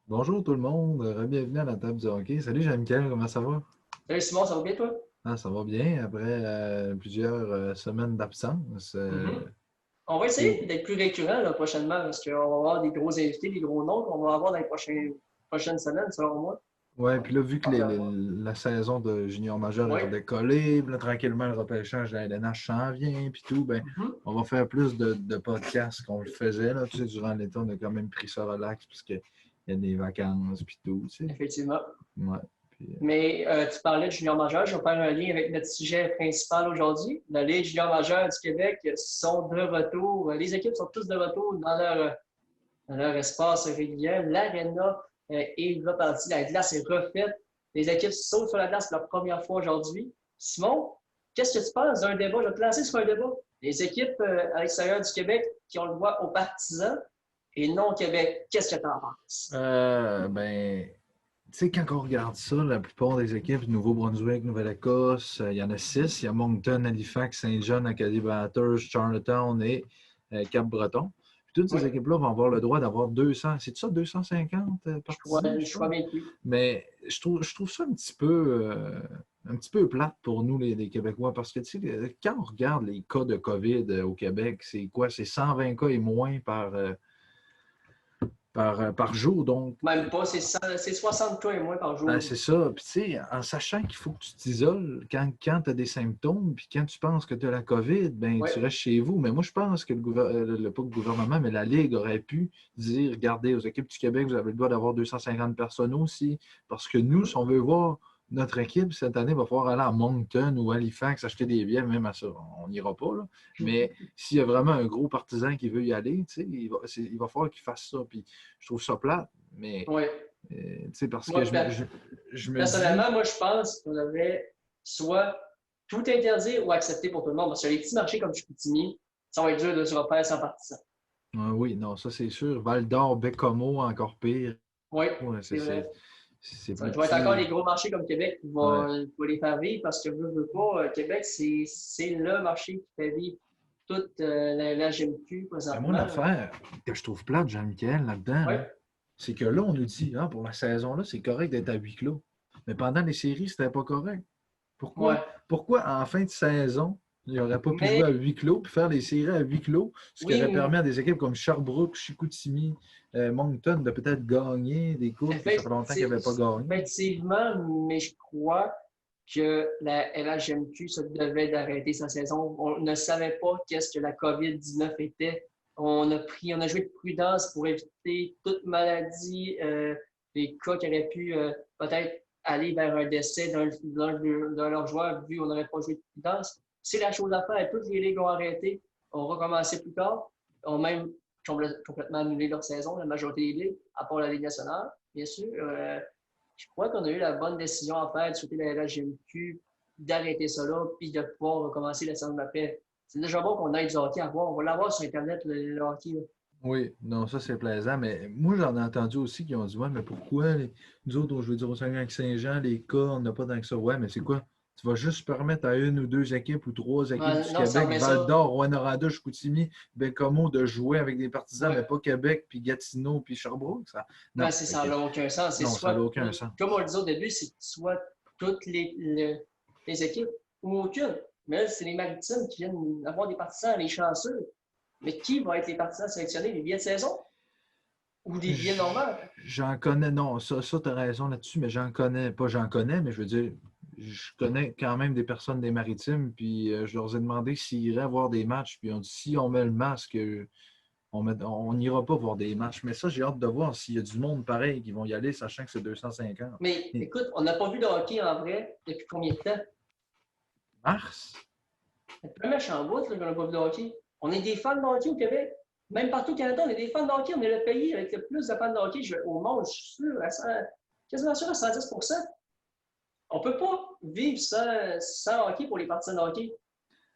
Bonjour tout le monde, bienvenue à la table du hockey. Salut Jean-Michel, comment ça va? Salut Simon, ça va bien toi? Ah, ça va bien après plusieurs semaines d'absence. Mhm. On va Et- essayer d'être plus récurrent là, prochainement parce qu'on va avoir des gros invités, des gros noms qu'on va avoir dans les prochaines semaines, selon moi. ouais, puis Donc, là, vu que hâte de voir. la saison de junior majeur est Oui. redécollée, puis là, tranquillement, le repêchage de la LNH s'en vient, puis tout, ben, Mhm. on va faire plus de podcasts qu'on le faisait. Là. Tu sais, durant l'été, on a quand même pris ça relax, puisqu'il y a des vacances, puis tout, tu sais. Effectivement. Ouais. Puis, Mais tu parlais de junior majeur, je vais faire un lien avec notre sujet principal aujourd'hui. La Ligue junior majeure du Québec sont de retour. Les équipes sont tous de retour dans leur espace régulier. L'aréna est repartie, la glace est refaite. Les équipes sautent sur la glace pour la première fois aujourd'hui. Simon, qu'est-ce que tu penses d'un débat? Je vais te lancer sur un débat. Les équipes à l'extérieur du Québec qui ont le droit aux partisans et non au Québec, qu'est-ce que tu en penses? ben, tu sais, quand on regarde ça, la plupart des équipes, Nouveau-Brunswick, Nouvelle-Écosse, il y en a six. Il y a Moncton, Halifax, Saint-John, Acadie Bathurst, Charlottetown et Cap-Breton. Puis toutes Oui, ces équipes-là vont avoir le droit d'avoir 200, c'est ça, 250 partisans, je je suis pense? convaincu. Mais je trouve ça un petit peu plate pour nous, les Québécois, parce que, tu sais, quand on regarde les cas de COVID au Québec, c'est quoi? C'est 120 cas et moins par jour. Donc, Même pas, c'est 60 cas et moins par ben, jour. c'est ça. Puis, tu sais, en sachant qu'il faut que tu t'isoles quand tu as des symptômes, puis quand tu penses que tu as la COVID, ben, Oui, tu restes chez vous. Mais moi, je pense que pas le gouvernement, mais la Ligue aurait pu dire, regardez, aux équipes du Québec, vous avez le droit d'avoir 250 personnes aussi. Parce que nous, si on veut voir notre équipe cette année, il va falloir aller à Moncton ou Halifax acheter des billets, même à ça. On n'ira pas, là. Mais s'il y a vraiment un gros partisan qui veut y aller, tu sais, il va falloir qu'il fasse ça. Puis, je trouve ça plate, mais oui. tu sais, parce que Moi, je me dis, personnellement, moi, je pense qu'on devrait soit tout interdire ou accepter pour tout le monde. Parce que les petits marchés comme Chicoutimi, ça va être dur de se refaire sans partisans. ah oui, non, ça c'est sûr. Val d'Or, Bécomo, encore pire. Oui, Ouais, c'est vrai. c'est Ça plus va être encore petit. les gros marchés comme Québec qui Ouais. vont les faire vivre parce que veux pas, Québec, c'est le marché qui fait vivre toute la GMQ Mais moi, présentement. l'affaire que je trouve plate, Jean-Michel, là-dedans, Oui, là, c'est que là, on nous dit, ah, pour la saison-là, c'est correct d'être à huis clos. Mais pendant les séries, c'était pas correct. Pourquoi? ouais. Pourquoi en fin de saison, il n'aurait pas pu Mais jouer à huis clos puis faire les séries à huis clos, ce qui aurait oui, permis à des équipes comme Sherbrooke, Chicoutimi, Moncton de peut-être gagner des coupes que ça fait longtemps qu'ils n'avaient pas gagné. effectivement, mais je crois que la LHMQ se devait d'arrêter sa saison. On ne savait pas qu'est-ce que la COVID-19 était. On a joué de prudence pour éviter toute maladie, des cas qui auraient pu peut-être aller vers un décès d'un leurs joueurs, vu qu'on n'aurait pas joué de prudence. C'est la chose à faire. Toutes les ligues ont arrêté, ont recommencé plus tard, ont même complètement annulé leur saison, la majorité des ligues, à part la Ligue nationale, bien sûr. Je crois qu'on a eu la bonne décision à faire de sauter la GMQ, d'arrêter ça là, puis de pouvoir recommencer la saison d'après. C'est déjà bon qu'on ait du hockey à voir. On va l'avoir sur Internet, le hockey. Là. Oui, non, ça c'est plaisant, mais moi j'en ai entendu aussi qui ont dit ouais, mais pourquoi nous autres, je veux dire, au Saguenay-Saint-Jean, les cas, on n'a pas tant que ça. Ouais, mais c'est quoi? Tu vas juste permettre à une ou deux équipes ou trois équipes du Non, ça Québec, remet ça. Val-d'Or, Rouyn-Noranda, Chicoutimi, Bécomo, de jouer avec des partisans, mais Ouais. pas Québec, puis Gatineau, puis Sherbrooke. Ça... Ben, Non, ça n'a aucun sens. C'est non, ça n'a soit, aucun sens. comme on le disait au début, c'est soit toutes les équipes ou aucune. Mais là, c'est les Maritimes qui viennent avoir des partisans, les chanceux. Mais qui vont être les partisans sélectionnés? Les billets de saison ou des billets normaux? J'en connais, non, ça tu as raison là-dessus, mais j'en connais, pas j'en connais, mais je veux dire, je connais quand même des personnes des Maritimes, puis je leur ai demandé s'ils iraient voir des matchs, puis ils ont dit si on met le masque, on n'ira pas voir des matchs. Mais ça, j'ai hâte de voir s'il y a du monde pareil qui vont y aller, sachant que c'est 250. Mais Et écoute, on n'a pas vu de hockey en vrai depuis combien de temps? mars? C'est le méchant bout qu'on n'a pas vu de hockey. On est des fans de hockey au Québec. Même partout au Canada, on est des fans de hockey. On est le pays avec le plus de fans de hockey au monde, je suis sûr, quasiment sûr à 110. On ne peut pas vivre sans hockey pour les partisans de hockey.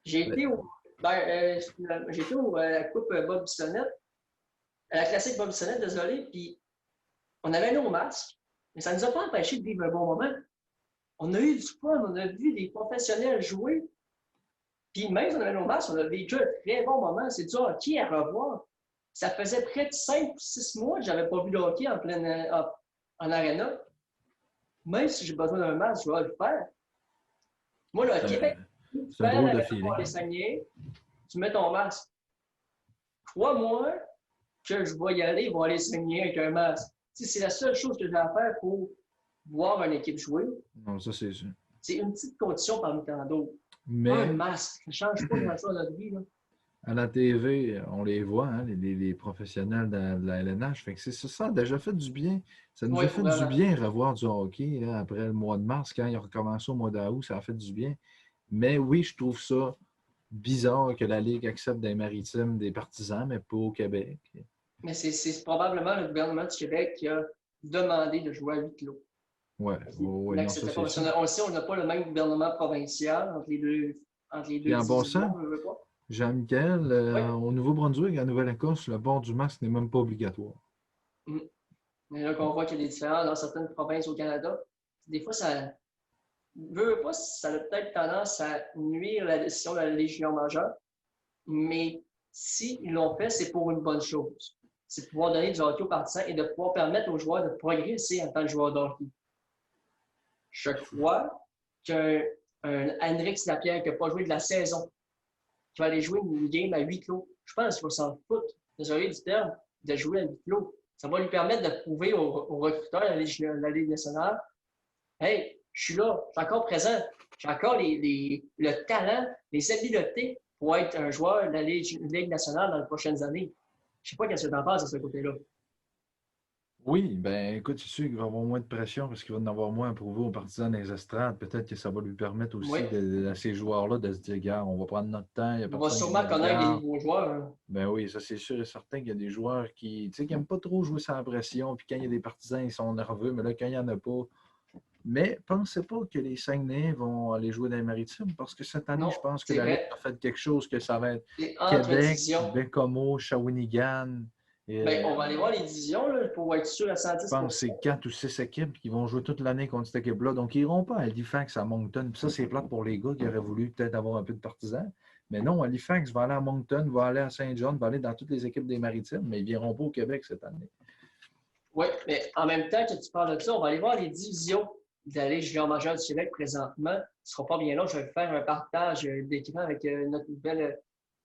J'ai Ben, été au, ben, j'ai été à la Coupe Bob Bissonnette, à la classique Bob Bissonnette, désolé, puis on avait nos masques, mais ça ne nous a pas empêché de vivre un bon moment. On a eu du fun, on a vu des professionnels jouer, puis même si on avait nos masques, on a vécu un très bon moment. C'est du hockey à revoir. Ça faisait près de 5 ou 6 mois que je n'avais pas vu de hockey en aréna, même si j'ai besoin d'un masque, je vais le faire. Moi, là, au Québec, tu C'est un fais drôle de l'arène pour feeling. aller saigner, tu mets ton masque. Crois-moi que je vais y aller, ils vont aller saigner avec un masque. C'est la seule chose que j'ai à faire pour voir une équipe jouer. Non, ça, c'est sûr. C'est une petite condition parmi tant d'autres. Un Mais masque, ça ne change pas grand-chose dans notre vie. Là. à la TV, on les voit, hein, les professionnels de la LNH. Fait que ça a déjà fait du bien. Ça nous Oui, a fait du vraiment. bien revoir du hockey là, après le mois de mars, quand il a recommencé au mois d'août, ça a fait du bien. Mais oui, je trouve ça bizarre que la Ligue accepte des maritimes, des partisans, mais pas au Québec. Mais c'est probablement le gouvernement du Québec qui a demandé de jouer à huis clos. Ouais, Il ouais, non, ça n'acceptait pas. c'est Parce sûr. qu'on le sait, on n'a pas le même gouvernement provincial entre les Puis deux en passant, divisions, on ne veut pas. Jean-Michel, Oui. au Nouveau-Brunswick, en Nouvelle-Écosse, le port du masque n'est même pas obligatoire. Mm. Mais là, qu'on voit qu'il y a des différences dans certaines provinces au Canada, des fois, ça ça a peut-être tendance à nuire la décision de la Légion majeure, mais s'ils l'ont fait, c'est pour une bonne chose. C'est de pouvoir donner du hockey aux partisans et de pouvoir permettre aux joueurs de progresser en tant que joueurs de hockey. Je crois qu'un Henrik Lapierre qui n'a pas joué de la saison, qui va aller jouer une game à huis clos, je pense qu'il va s'en foutre, désolé du terme, de jouer à huis clos. Ça va lui permettre de prouver aux recruteurs de la Ligue nationale, hey, je suis là, je suis encore présent, j'ai encore le talent, les habiletés pour être un joueur de la Ligue nationale dans les prochaines années. Je ne sais pas qu'est-ce que tu en penses à ce côté-là. Oui, ben écoute, c'est sûr qu'il va y avoir moins de pression parce qu'il va en avoir moins à prouver aux partisans des estrades. Peut-être que ça va lui permettre Oui, aussi à ces joueurs-là de se dire, gars, on va prendre notre temps, il n'y a on va personne qui sûrement nous connaître des regarde. nouveaux joueurs. Hein. Ben oui, ça c'est sûr et certain qu'il y a des joueurs qui, tu sais, qui n'aiment pas trop jouer sans pression, puis quand il y a des partisans, ils sont nerveux, mais là, quand il n'y en a pas. Mais pensez pas que les Saguenayens vont aller jouer dans les Maritimes, parce que cette année, Non, je pense que c'est la Ligue vrai. a fait quelque chose que ça va être C'est entre Québec, divisions. Bécomo, Shawinigan. Et, Ben, on va aller voir les divisions là, pour être sûr à je pense que 110%. c'est 4 ou 6 équipes qui vont jouer toute l'année contre cette équipe-là. Donc, ils n'iront pas à Halifax, à Moncton. Puis ça, c'est plate pour les gars qui auraient voulu peut-être avoir un peu de partisans. Mais non, Halifax va aller à Moncton, va aller à Saint-John, va aller dans toutes les équipes des Maritimes, mais ils ne viendront pas au Québec cette année. Oui, mais en même temps que tu parles de ça, on va aller voir les divisions de la Ligue junior majeure du Québec présentement. Ce ne sera pas bien long. Je vais faire un partage d'écran avec notre nouvelle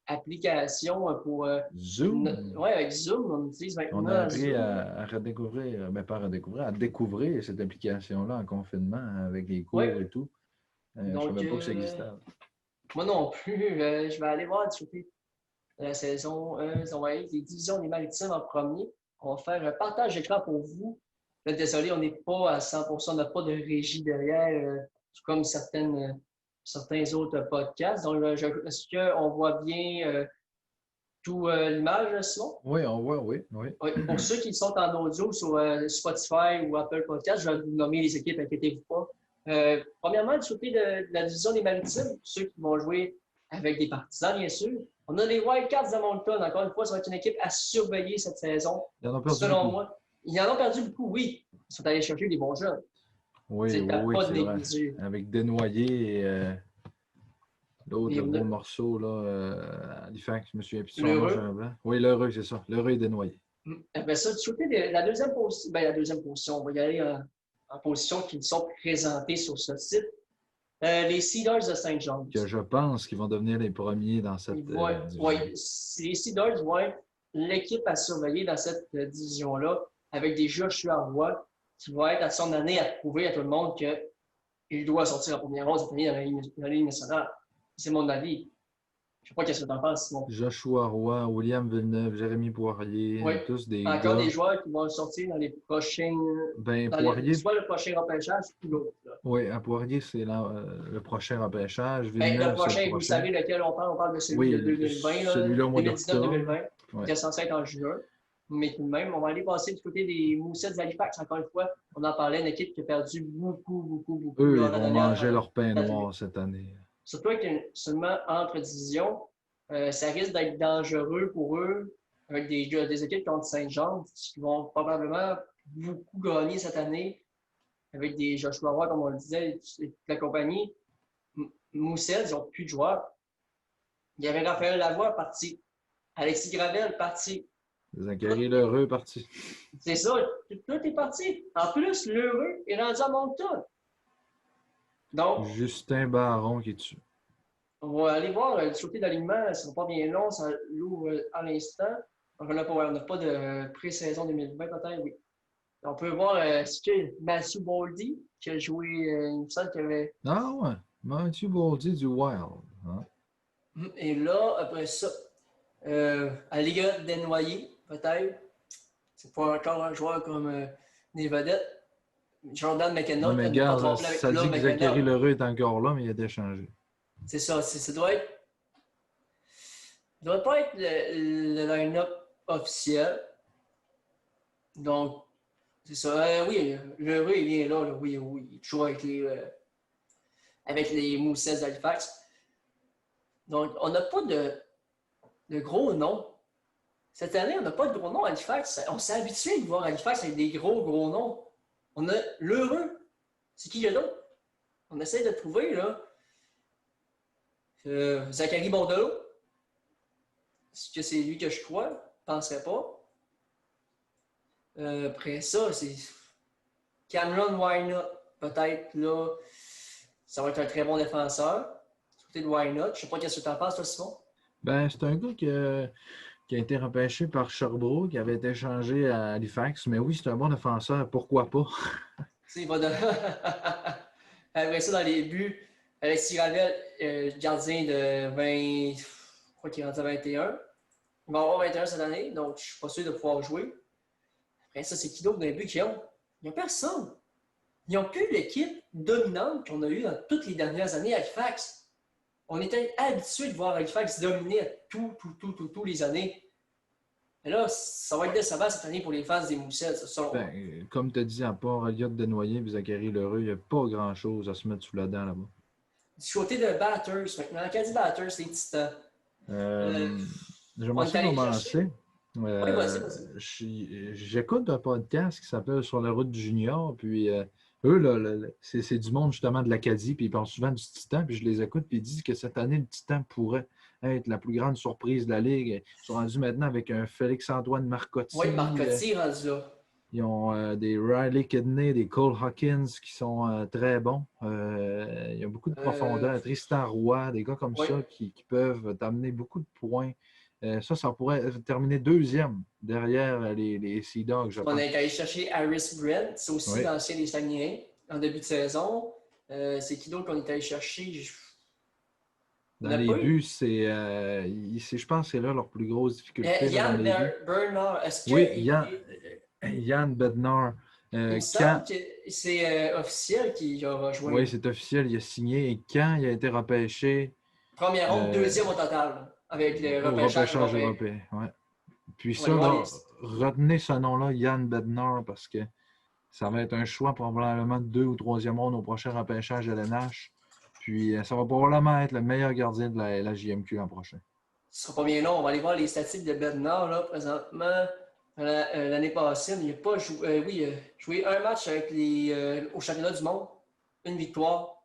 application pour. Zoom, Oui, avec Zoom, on utilise on a maintenant appris Zoom. à redécouvrir, mais pas à redécouvrir, à découvrir cette application-là en confinement avec les Oui, cours et tout. Je ne donc, savais pas que ça existait. moi non plus, je vais aller voir du côté de la saison 1. On va aller les divisions des Maritimes en premier. On va faire un partage d'écran pour vous. Là, désolé, on n'est pas à 100%, on n'a pas de régie derrière, comme certains autres podcasts. Donc, est-ce qu'on voit bien tout l'image, Simon? Oui, on voit, oui, oui. Oui. Pour ceux qui sont en audio sur Spotify ou Apple Podcast, je vais vous nommer les équipes, inquiétez-vous pas. Premièrement, du côté de la division des Maritimes, ceux qui vont jouer avec des partisans, bien sûr. On a les Wildcats de Moncton. Encore une fois, ça va être une équipe à surveiller cette saison. Ils en ont perdu Selon beaucoup. moi, ils en ont perdu beaucoup, oui. Ils sont allés chercher des bons jeunes. Oui, C'est oui, à oui, pas de c'est vrai. négliger. Avec Desnoyers et l'autre, Les- le gros morceau, là, Halifax, je me souviens plus de son nom, j'ai L'heureux. un blanc. Oui, l'heureux, c'est ça. L'heureux et Desnoyers. Après ça, du côté de la deuxième position, la deuxième position, on va y aller en position qui sont présentées sur ce site. Les Cedars de Saint John's. Que je pense qu'ils vont devenir les premiers dans cette division. Oui, les Cedars vont être l'équipe à surveiller dans cette division-là avec des Joshua Roy qui va être à son année à prouver à tout le monde qu'il doit sortir en première ronde cette année dans la Ligue nationale. C'est mon avis. Je ne sais pas qu'est-ce que tu en penses, Simon. Joshua Roy, William Villeneuve, Jérémy Poirier, Oui, tous des encore gars. des joueurs qui vont sortir dans les prochains. Ben, Poirier, soit le prochain repêchage ou l'autre. oui, à Poirier, c'est le prochain repêchage. Ben, le Villeneuve, c'est le prochain, vous prochain. savez lequel on parle de celui de Oui, 2020, celui-là au mois d'octobre. 2019-2020, Ouais. qui est censé être en juin. Mais tout de même, on va aller passer du côté des Moussets d'Halifax. Encore une fois, on en parlait, une équipe qui a perdu beaucoup Eux, lors ils de la vont dernière manger leur pain date noir limite. cette année. Surtout avec seulement entre divisions, ça risque d'être dangereux pour eux. Avec des équipes contre Saint-Jean, qui vont probablement beaucoup gagner cette année, avec des Joshua Roy, comme on le disait, et toute la compagnie. Moussets, ils n'ont plus de joueurs. Il y avait Raphaël Lavoie parti. Alexis Gravel parti. Zachary Lheureux est parti. C'est ça, tout est parti. En plus, l'heureux est rendu à Moncton. Donc, Justin Baron qui est dessus. on va aller voir le sauté d'alignement. Ça ne sera pas bien long, ça l'ouvre à l'instant. Donc, on n'a pas de pré-saison 2020, peut-être, oui. On peut voir ce que Matthew Boldy, qui a joué, il me semble qu'il avait. Ah ouais, Matthew Boldy du Wild. Hein? Et là, après ça, à Liga Desnoyers, peut-être. C'est pas encore un joueur comme des vedettes. Jordan McKenna, Non, mais qui n'a pas regarde, trompé avec ça là, dit que McKenna. Zachary Lheureux est encore là, mais il a été changé. C'est ça, ça doit être. Ça doit pas être le line-up officiel. Donc, c'est ça. Oui, Lheureux, il vient là, oui, oui. Il est toujours avec les Moussets d'Halifax. Donc, on n'a pas de gros noms. Cette année, on n'a pas de gros noms à Halifax. On s'est habitué de voir Halifax avec des gros noms. On a l'heureux. C'est qui là? On essaie de trouver, là. Zachary Bordelot. Est-ce que c'est lui que je crois? Je ne penserais pas. Après ça, c'est Cameron Wynot. Peut-être, là, ça va être un très bon défenseur. Du côté de Wynot. Je ne sais pas qu'est-ce que tu en penses, toi, Simon. Ben, c'est un gars qui a été repêché par Sherbrooke, qui avait été échangé à Halifax. Mais oui, c'est un bon défenseur, pourquoi pas? Il va de... Après ça, dans les buts, Alexis Ravel, gardien de 20... Je crois qu'il est rendu à 21. Il va avoir 21 cette année, donc je ne suis pas sûr de pouvoir jouer. Après ça, c'est qui d'autre dans les buts qu'ils ont? Il n'y a personne. Ils n'ont plus l'équipe dominante qu'on a eue dans toutes les dernières années à Halifax. On était habitué de voir Halifax dominer à tous les années. Mais là, ça va être décevant cette année pour les fans des Moussets. Comme tu as dit, à part Elliott Desnoyers et Zachary Lheureux, il n'y a pas grand-chose à se mettre sous la dent là-bas. Du côté de Batters, maintenant, Acadie Batters, c'est Titans. J'aimerais commencer. Oui, vas-y. J'écoute un podcast qui s'appelle Sur la route du junior, puis eux, là, c'est du monde justement de l'Acadie, puis ils parlent souvent du Titan, puis je les écoute, puis ils disent que cette année, le Titan pourrait être la plus grande surprise de la Ligue. Ils sont rendus maintenant avec un Félix-Antoine Marcotti. Oui, Marcotti rendu là. Ils ont des Riley Kidney, des Cole Hawkins qui sont très bons. Il y a beaucoup de profondeur. Tristan Roy, des gars comme ça qui peuvent t'amener beaucoup de points. Ça pourrait terminer deuxième derrière les Sea Dogs, je pense. On est allé chercher Harris Brent, c'est aussi l'ancien des Saguenayens, en début de saison. C'est qui d'autre qu'on est allé chercher? Dans les buts, je pense que c'est là leur plus grosse difficulté. Yann Bernard, est-ce que... Oui, Yann Bednar. Il me semble que c'est officiel qu'il a rejoint. Oui, c'est officiel, il a signé. Et quand il a été repêché... Première ronde, deuxième au total, avec le repêchage européen. Ouais. Puis ça, retenez ce nom-là, Yann Bednar, parce que ça va être un choix probablement de 2 ou 3e ronde au prochain repêchage de l'NH. Puis ça va probablement être le meilleur gardien de la JMQ l'an prochain. Ce sera pas bien long. On va aller voir les statistiques de Bednar, là, présentement. L'année passée, il n'a pas joué. Il a joué un match avec au championnat du monde. Une victoire.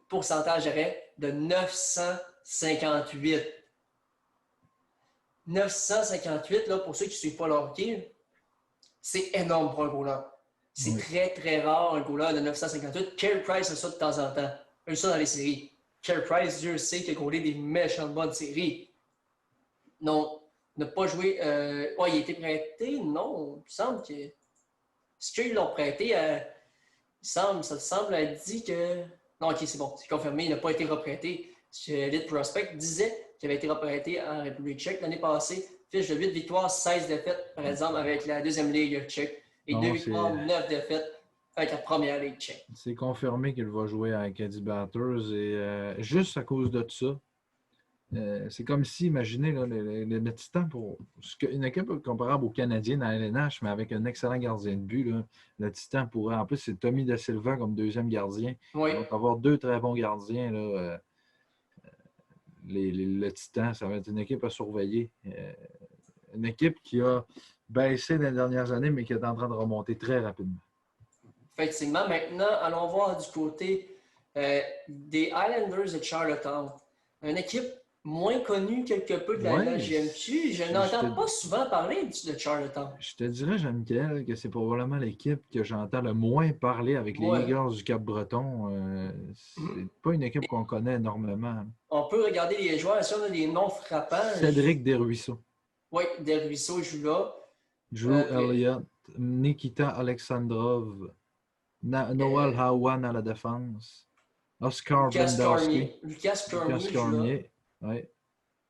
Pourcentage d'arrêt de 958. 958, là, pour ceux qui ne suivent pas le hockey, c'est énorme pour un goaler. C'est très, très rare un goaler de 958. Carey Price a ça de temps en temps. Eu ça dans les séries. Carey Price, Dieu sait qu'il a gaulé des méchantes bonnes séries. Non. Ne pas jouer. Il a été prêté? Non. Il semble que. Est-ce qu'ils l'ont prêté? Ça semble être dit que. Non, ok, c'est bon. C'est confirmé. Il n'a pas été reprêté. Elite Prospect disait qu'il avait été reprêté en République tchèque l'année passée. Fiche de 8 victoires, 16 défaites, par exemple, avec la deuxième ligue tchèque. Et 2 victoires, 9 défaites avec la première ligue tchèque. C'est confirmé qu'il va jouer à Acadie Batters. Et juste à cause de ça, c'est comme si, imaginez, là, le Titan, pour une équipe comparable aux Canadiens dans la LNH, mais avec un excellent gardien de but, là, le Titan pourrait, en plus, c'est Tommy Da Silva comme deuxième gardien. Oui. Il va avoir 2 très bons gardiens. Là, le Titan, ça va être une équipe à surveiller. Une équipe qui a baissé dans les dernières années, mais qui est en train de remonter très rapidement. Effectivement. Maintenant, allons voir du côté des Islanders de Charlottetown. Une équipe moins connu quelque peu de la Ouais, LHJMQ. Je je te, n'entends pas souvent parler de Charlottetown. je te dirais, Jean-Michel, que c'est probablement l'équipe que j'entends le moins parler avec les Moi, Eagles du Cap-Breton. C'est pas une équipe qu'on connaît énormément. on peut regarder les joueurs. Si on a des noms frappants, Cédric Desruisseaux, oui, Del Ruisseau joue là. Drew Euh, Elliott, Nikita Alexandrov, Noel euh, Hawan à la défense, Oscar Lucas Blandowski, Cormier. Lucas Lucas Cormier joue là. Cormier. Ouais.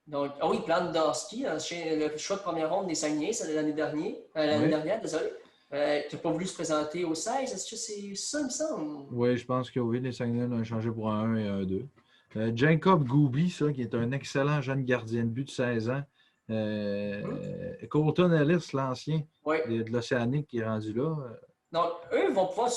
Donc, ah oui, Blandowski, le choix de première ronde des Saguenay, c'est l'année Oui, dernière, désolé. Qui n'a pas voulu se présenter au 16. Est-ce que c'est ça, il me semble? oui, je pense que oui, les Saguenay l'ont échangé pour un 1 et un 2. Jacob Goubi, ça, qui est un excellent jeune gardien de but de 16 ans. Colton Ellis, l'ancien Oui. de l'Océanique, qui est rendu là. Donc, eux vont pouvoir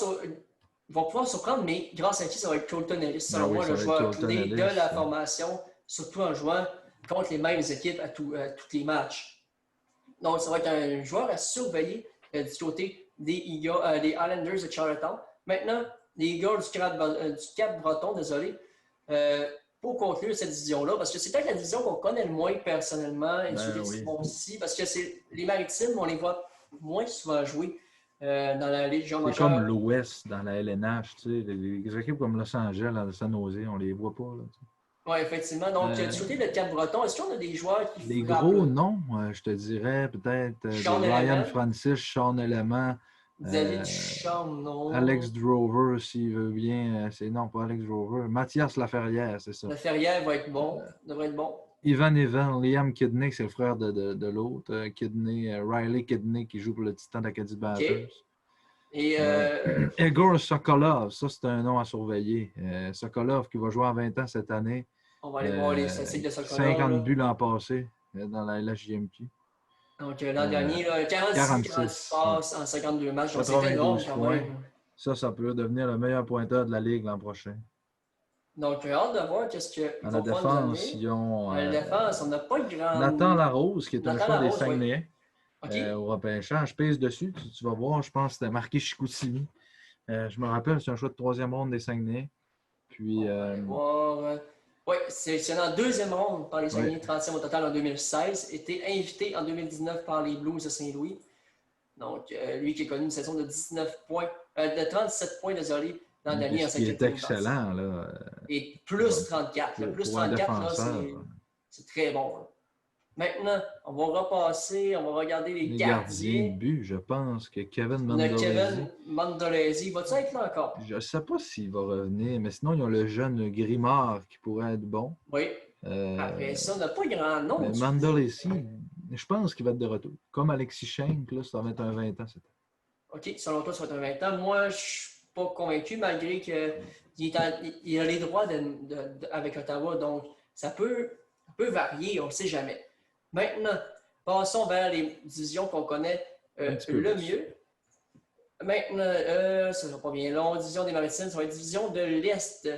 surprendre, mais grâce à qui ça va être Colton Ellis, Ben selon oui, moi, ça le va être joueur Colton clé de la Ellis. formation, surtout en jouant contre les mêmes équipes à tous les matchs. Donc, ça va être un joueur à surveiller du côté des Islanders de Charlottetown. Maintenant, les Eagles du Cap-Breton, désolé, euh, pour conclure cette division-là, parce que c'est peut-être la division qu'on connaît le moins personnellement et Ben oui. aussi, parce que c'est les Maritimes, on les voit moins souvent jouer dans la Légion C'est comme majeure. l'Ouest dans la LNH, tu sais. Les équipes comme Los Angeles, San Jose, on les voit pas. Là, Oui, effectivement. Donc, du côté de Cap-Breton, est-ce qu'on a des joueurs qui les frappent gros là? noms, je te dirais peut-être Sean des Ryan Element, Francis, Sean Element, David euh, Duchamp, non. Alex Drover, s'il veut bien. C'est non, pas Alex Drover. Mathias Laferrière, c'est ça. La Ferrière va être bon, devrait être bon. Ivan Evan, Liam Kidney, c'est le frère de l'autre. Kidney, Riley Kidney, qui joue pour le Titan d'Acadie OK. Batters. Et Egor Sokolov, ça c'est un nom à surveiller. Sokolov qui va jouer en 20 ans cette année. on va aller voir les statistiques de Sokolov. 50 Là. buts l'an passé dans la LHJMQ. Donc, l'an dernier, là, 46 Ouais. passes en 52 matchs. Donc, c'est énorme 92 quand points. même. Ça peut devenir le meilleur pointeur de la Ligue l'an prochain. Donc, hâte de voir qu'est-ce qu'ils À la vont pouvoir nous défense, amener. ils ont À la défense, on n'a pas de grand. Nathan Larose, qui est un Nathan choix des Larose, oui. Saguenayens OK. au repêchage. Pèse dessus, tu vas voir, je pense que c'était marqué Chicoutimi. Je me rappelle, c'est un choix de troisième ronde des Saguenayens. Puis, On va aller voir. Oui, c'est en deuxième ronde par les Saguenay, 30e au total en 2016. Était invité en 2019 par les Blues de Saint-Louis. Donc, lui qui a connu une saison de 37 points, désolé, l'an dernier en ce qui est 5e excellent. Là, et plus 34. Le plus pour un 34, là, défenseur. c'est très bon. Là. Maintenant, on va repasser, on va regarder les gardiens. de but, je pense que Kevin On a Mandolesi. Kevin Mandolesi. Va-tu être là encore? Je ne sais pas s'il va revenir, mais sinon, ils ont le jeune Grimard qui pourrait être bon. Oui. Après ça, on n'a pas grand nom. Mais Mandolesi, je pense qu'il va être de retour. Comme Alexis Schenk, là, ça va être un 20 ans. OK, selon toi, ça va être un 20 ans. Moi, je ne suis pas convaincu, malgré qu'il a les droits avec Ottawa. Donc, ça peut varier, on ne sait jamais. Maintenant, passons vers les divisions qu'on connaît le mieux. Maintenant, ça ne sera pas bien long. Division des Maritimes, ça va être division de l'Est.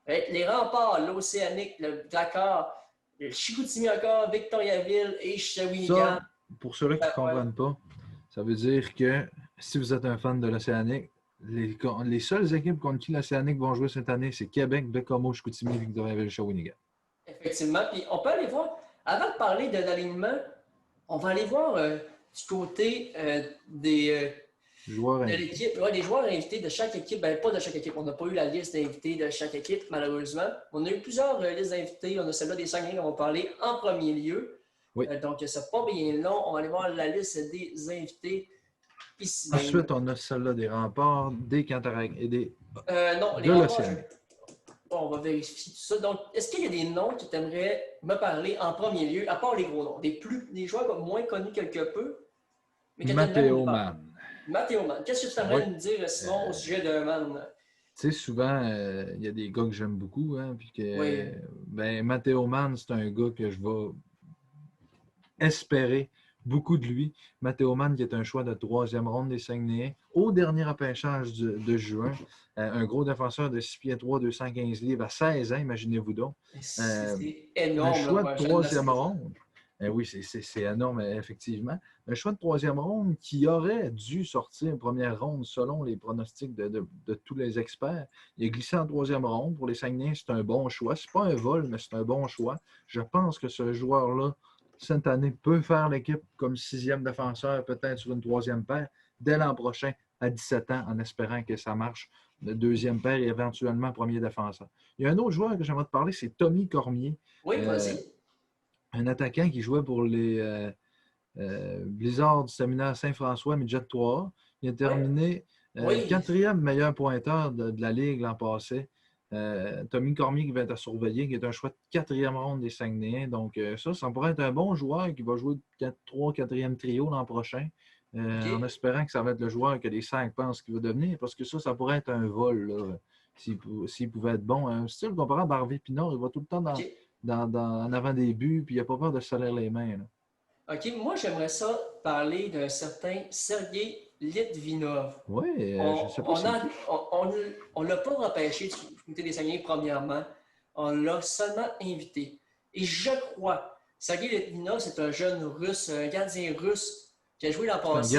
Les Remparts, l'Océanique, le Dakar, le Chicoutimi encore, Victoriaville et Shawinigan. Ça, pour ceux-là qui ne comprennent pas, ça veut dire que si vous êtes un fan de l'Océanique, les seules équipes contre qui l'Océanique vont jouer cette année, c'est Québec, Bécomo, Chicoutimi, Victoriaville, Shawinigan. Effectivement. Puis on peut aller voir, avant de parler de l'alignement, on va aller voir du côté des joueurs de l'équipe. Ouais, des joueurs invités de chaque équipe. Ben, pas de chaque équipe. On n'a pas eu la liste d'invités de chaque équipe, malheureusement. On a eu plusieurs listes d'invités. On a celle-là des Saguenay qu'on va parler en premier lieu. Oui. Donc, c'est pas bien long. On va aller voir la liste des invités ici. Ensuite, on a celle-là des Remparts, des Cantarac et des. Non, les Remparts. On va vérifier tout ça. Donc, est-ce qu'il y a des noms que tu aimerais me parler en premier lieu, à part les gros noms? Des joueurs moins connus quelque peu? Matteo Mann. Matteo Mann. Qu'est-ce que tu aimerais nous dire, Simon, au sujet de Mann? Tu sais, souvent, il y a des gars que j'aime beaucoup. Hein, puis que, ben, Matteo Mann, c'est un gars que je vais espérer beaucoup de lui. Matteo Mann, qui est un choix de troisième ronde des Saguenayens, au dernier repêchage de juin. Un gros défenseur de 6 pieds 3, 215 livres à 16 ans, imaginez-vous donc. C'est énorme. Un choix de troisième ronde. Oui, c'est énorme, effectivement. Un choix de troisième ronde qui aurait dû sortir en première ronde selon les pronostics de tous les experts. Il est glissé en troisième ronde. Pour les Saguenayens, c'est un bon choix. Ce n'est pas un vol, mais c'est un bon choix. Je pense que ce joueur-là, cette année, peut faire l'équipe comme sixième défenseur, peut-être sur une troisième paire, dès l'an prochain, à 17 ans, en espérant que ça marche. Le deuxième paire et éventuellement premier défenseur. Il y a un autre joueur que j'aimerais te parler, c'est Tommy Cormier. Oui, vas-y. Un attaquant qui jouait pour les Blizzards du séminaire Saint-François, Midget 3. Il a terminé Oui. quatrième meilleur pointeur de la Ligue l'an passé. Tommy Cormier qui va être à surveiller, qui est un choix de quatrième ronde des Saguenayens. Donc ça pourrait être un bon joueur qui va jouer 3 4e trio l'an prochain. En espérant que ça va être le joueur que les Sags pensent qu'il va devenir, parce que ça pourrait être un vol s'il pouvait être bon. Un style comparable à Harvey Pinard, il va tout le temps en avant des buts, puis il n'a pas peur de se salir les mains. Là. OK, moi, j'aimerais ça parler d'un certain Sergei Litvinov. Oui, je ne sais pas on l'a pas repêché du comité des Saguenay, premièrement. On l'a seulement invité. Et je crois, Sergei Litvinov, c'est un jeune russe, un gardien russe qui a joué l'an passé.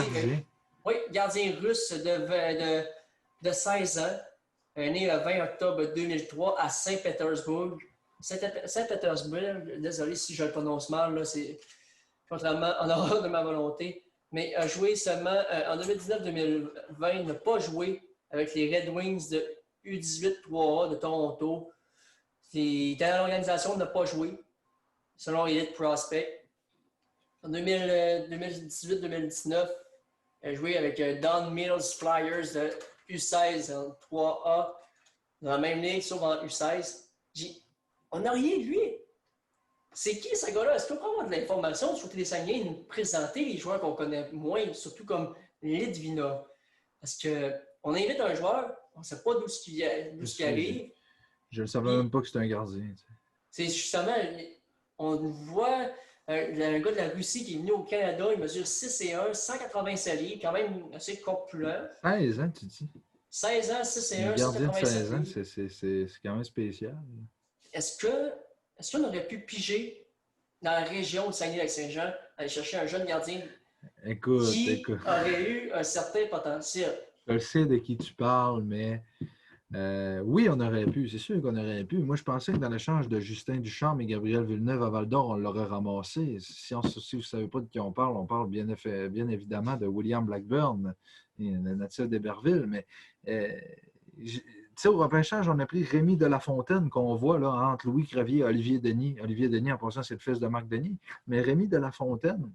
Oui, gardien russe de 16 ans, né le 20 octobre 2003 à Saint-Pétersbourg. Saint-Pétersbourg, désolé si je le prononce mal, là, c'est contrairement en dehors de ma volonté, mais a joué seulement en 2019-2020, n'a pas joué avec les Red Wings de U18 3A de Toronto. Il était dans l'organisation, n'a pas joué, selon Elite Prospect. En 2018-2019, il a joué avec Don Mills Flyers de U16 en 3A, dans la même ligue, sauf en U16. On n'a rien de lui. C'est qui ce gars-là? Est-ce qu'on peut avoir de l'information sur les Saguenayens, nous présenter les joueurs qu'on connaît moins, surtout comme Litvinov? Parce qu'on invite un joueur, on ne sait pas d'où il arrive. Je ne savais même pas que c'était un gardien. C'est justement, on voit un gars de la Russie qui est venu au Canada, il mesure 6 et 1, 187 livres, quand même assez corpulent. 16 ans, tu dis? 16 ans, 6 et 1, gardien de 16 ans, c'est quand même spécial. Est-ce qu'on aurait pu piger dans la région de Saguenay-Lac-Saint-Jean, aller chercher un jeune gardien qui aurait eu un certain potentiel? Je sais de qui tu parles, mais oui, on aurait pu. C'est sûr qu'on aurait pu. Moi, je pensais que dans l'échange de Justin Ducharme et Gabriel Villeneuve à Val-d'Or, on l'aurait ramassé. Si vous ne savez pas de qui on parle bien évidemment de William Blackburn, le natif d'Héberville. Mais au repêchage, on a pris Rémi de la Fontaine, qu'on voit là, entre Louis Crevier et Olivier Denis. Olivier Denis, en passant, c'est le fils de Marc Denis. Mais Rémi de la Fontaine,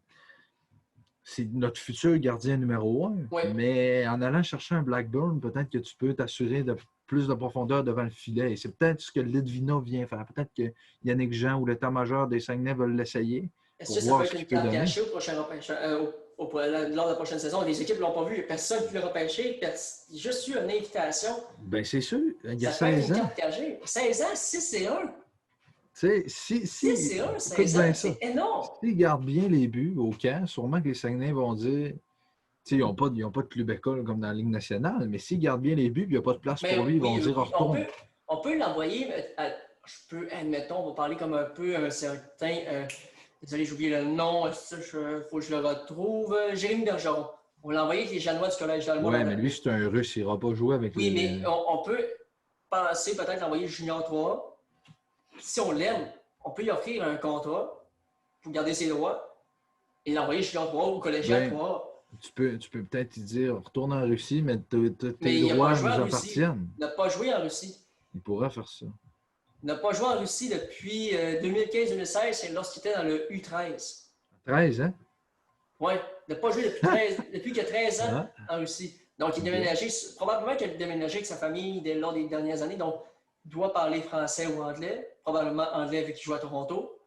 c'est notre futur gardien numéro 1. Oui. Mais en allant chercher un Blackburn, peut-être que tu peux t'assurer de plus de profondeur devant le filet. Et c'est peut-être ce que Litvinov vient faire. Peut-être que Yannick Jean ou l'état-major des Saguenay veulent l'essayer. Est-ce que ça peut être une carte cachée au prochain repêchage, lors de la prochaine saison? Les équipes ne l'ont pas vu. Personne ne peut le repêcher. Il y a juste eu une invitation. Bien, c'est sûr. Il y a ça 16 ans. Une carte cachée. 16 ans, 6 et 1. C'est énorme. S'ils gardent bien les buts au camp, sûrement que les Saguenay vont dire ils n'ont pas de club école comme dans la Ligue nationale, mais s'ils gardent bien les buts et il n'y a pas de place pour lui, ils vont dire retourne. On peut l'envoyer, admettons, on va parler comme un peu un certain. Désolé, j'ai oublié le nom, il faut que je le retrouve. Jérémy Bergeron. On l'a envoyé avec les Janois du Collège d'Allemagne. Oui, mais lui, c'est un Russe, il n'ira pas jouer avec lui. Oui, mais on peut penser peut-être l'envoyer Junior 3. Si on l'aime, on peut lui offrir un contrat pour garder ses droits et l'envoyer Junior 3 ou Collégial 3. Tu peux peut-être lui dire retourne en Russie, mais tes droits nous appartiennent. Il n'a pas joué en Russie. Il pourrait faire ça. Il n'a pas joué en Russie depuis 2015-2016, c'est lorsqu'il était dans le U13. 13, hein? Oui, il n'a pas joué depuis qu'il a 13 ans en Russie. Donc, il est déménagé, probablement qu'il a déménagé avec sa famille lors des dernières années. Donc, il doit parler français ou anglais, probablement anglais vu qu'il joue à Toronto.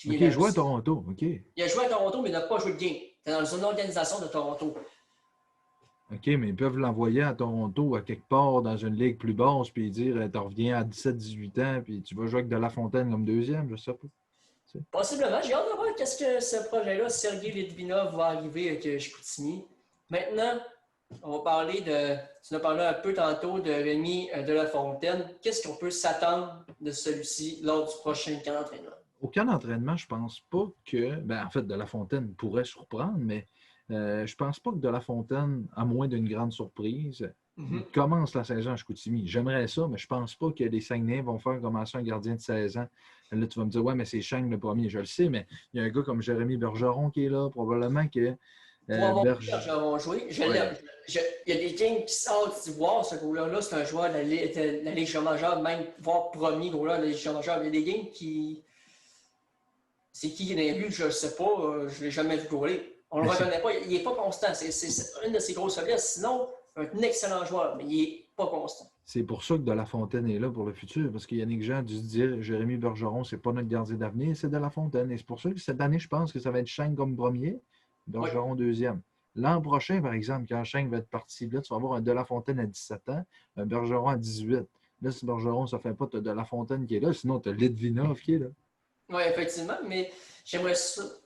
Il joue à Toronto, OK. Il a joué à Toronto, mais il n'a pas joué de game. C'est dans une organisation de Toronto. OK, mais ils peuvent l'envoyer à Toronto, à quelque part, dans une ligue plus basse, puis dire tu reviens à 17-18 ans, puis tu vas jouer avec De La Fontaine comme deuxième, je sais pas. Possiblement. J'ai hâte de voir qu'est-ce que ce projet-là, Sergei Litvinov, va arriver avec Chicoutimi. Maintenant, on va parler tu nous as parlé un peu tantôt de Rémi de La Fontaine. Qu'est-ce qu'on peut s'attendre de celui-ci lors du prochain camp d'entraînement? Au camp d'entraînement, je pense pas que. Ben, en fait, De La Fontaine pourrait surprendre, mais je pense pas que De La Fontaine, à moins d'une grande surprise, il Mhm. commence la saison à Chicoutimi. J'aimerais ça, mais je pense pas que les Saguenayens vont faire commencer un gardien de 16 ans. Là, tu vas me dire, ouais, mais c'est Chang le premier. Je le sais, mais il y a un gars comme Jérémy Bergeron qui est là, probablement que Pour avoir vu Berge. Bergeron jouer, Ouais. il y a des games qui sortent d'Ivoire, ce gars-là, c'est un joueur de la Ligue majeure, même voire premier gars-là de la Ligue majeure. Il y a des games qui. C'est qui est dans les buts, je ne sais pas, je ne l'ai jamais vu gauler. On ne Mais le c'est reconnaît pas, il n'est pas constant. C'est une de ses grosses faiblesses. Sinon, un excellent joueur, mais il n'est pas constant. C'est pour ça que De La Fontaine est là pour le futur, parce que Yannick Jean a dû se dire Jérémy Bergeron, c'est pas notre gardien d'avenir, c'est De La Fontaine. Et c'est pour ça que cette année, je pense que ça va être Chang comme premier, Oui. Bergeron deuxième. L'an prochain, par exemple, quand Chang va être parti, là, tu vas avoir un De La Fontaine à 17 ans, un Bergeron à 18. Là, si Bergeron, ça ne fait pas, tu as De La Fontaine qui est là, sinon tu as Litvinov qui est là. Oui, effectivement, mais j'aimerais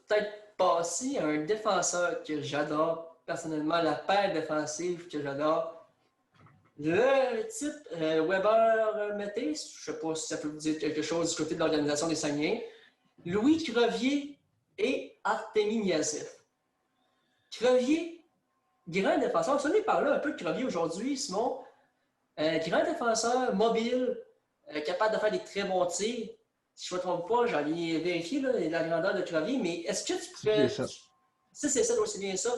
peut-être passer à un défenseur que j'adore, personnellement, la paire défensive que j'adore. Le type Weber-Mété, je ne sais pas si ça peut vous dire quelque chose du côté de l'organisation des Saguenayens. Louis Crevier et Artemi Niazev. Crevier, grand défenseur. Vous allez parler un peu de Crevier aujourd'hui, Simon. Grand défenseur, mobile, capable de faire des très bons tirs. Si je ne me trompe pas, j'allais vérifier là, la grandeur de Crevier, mais est-ce que tu 6 pieds pourrais. 7. Si c'est ça, aussi bien ça.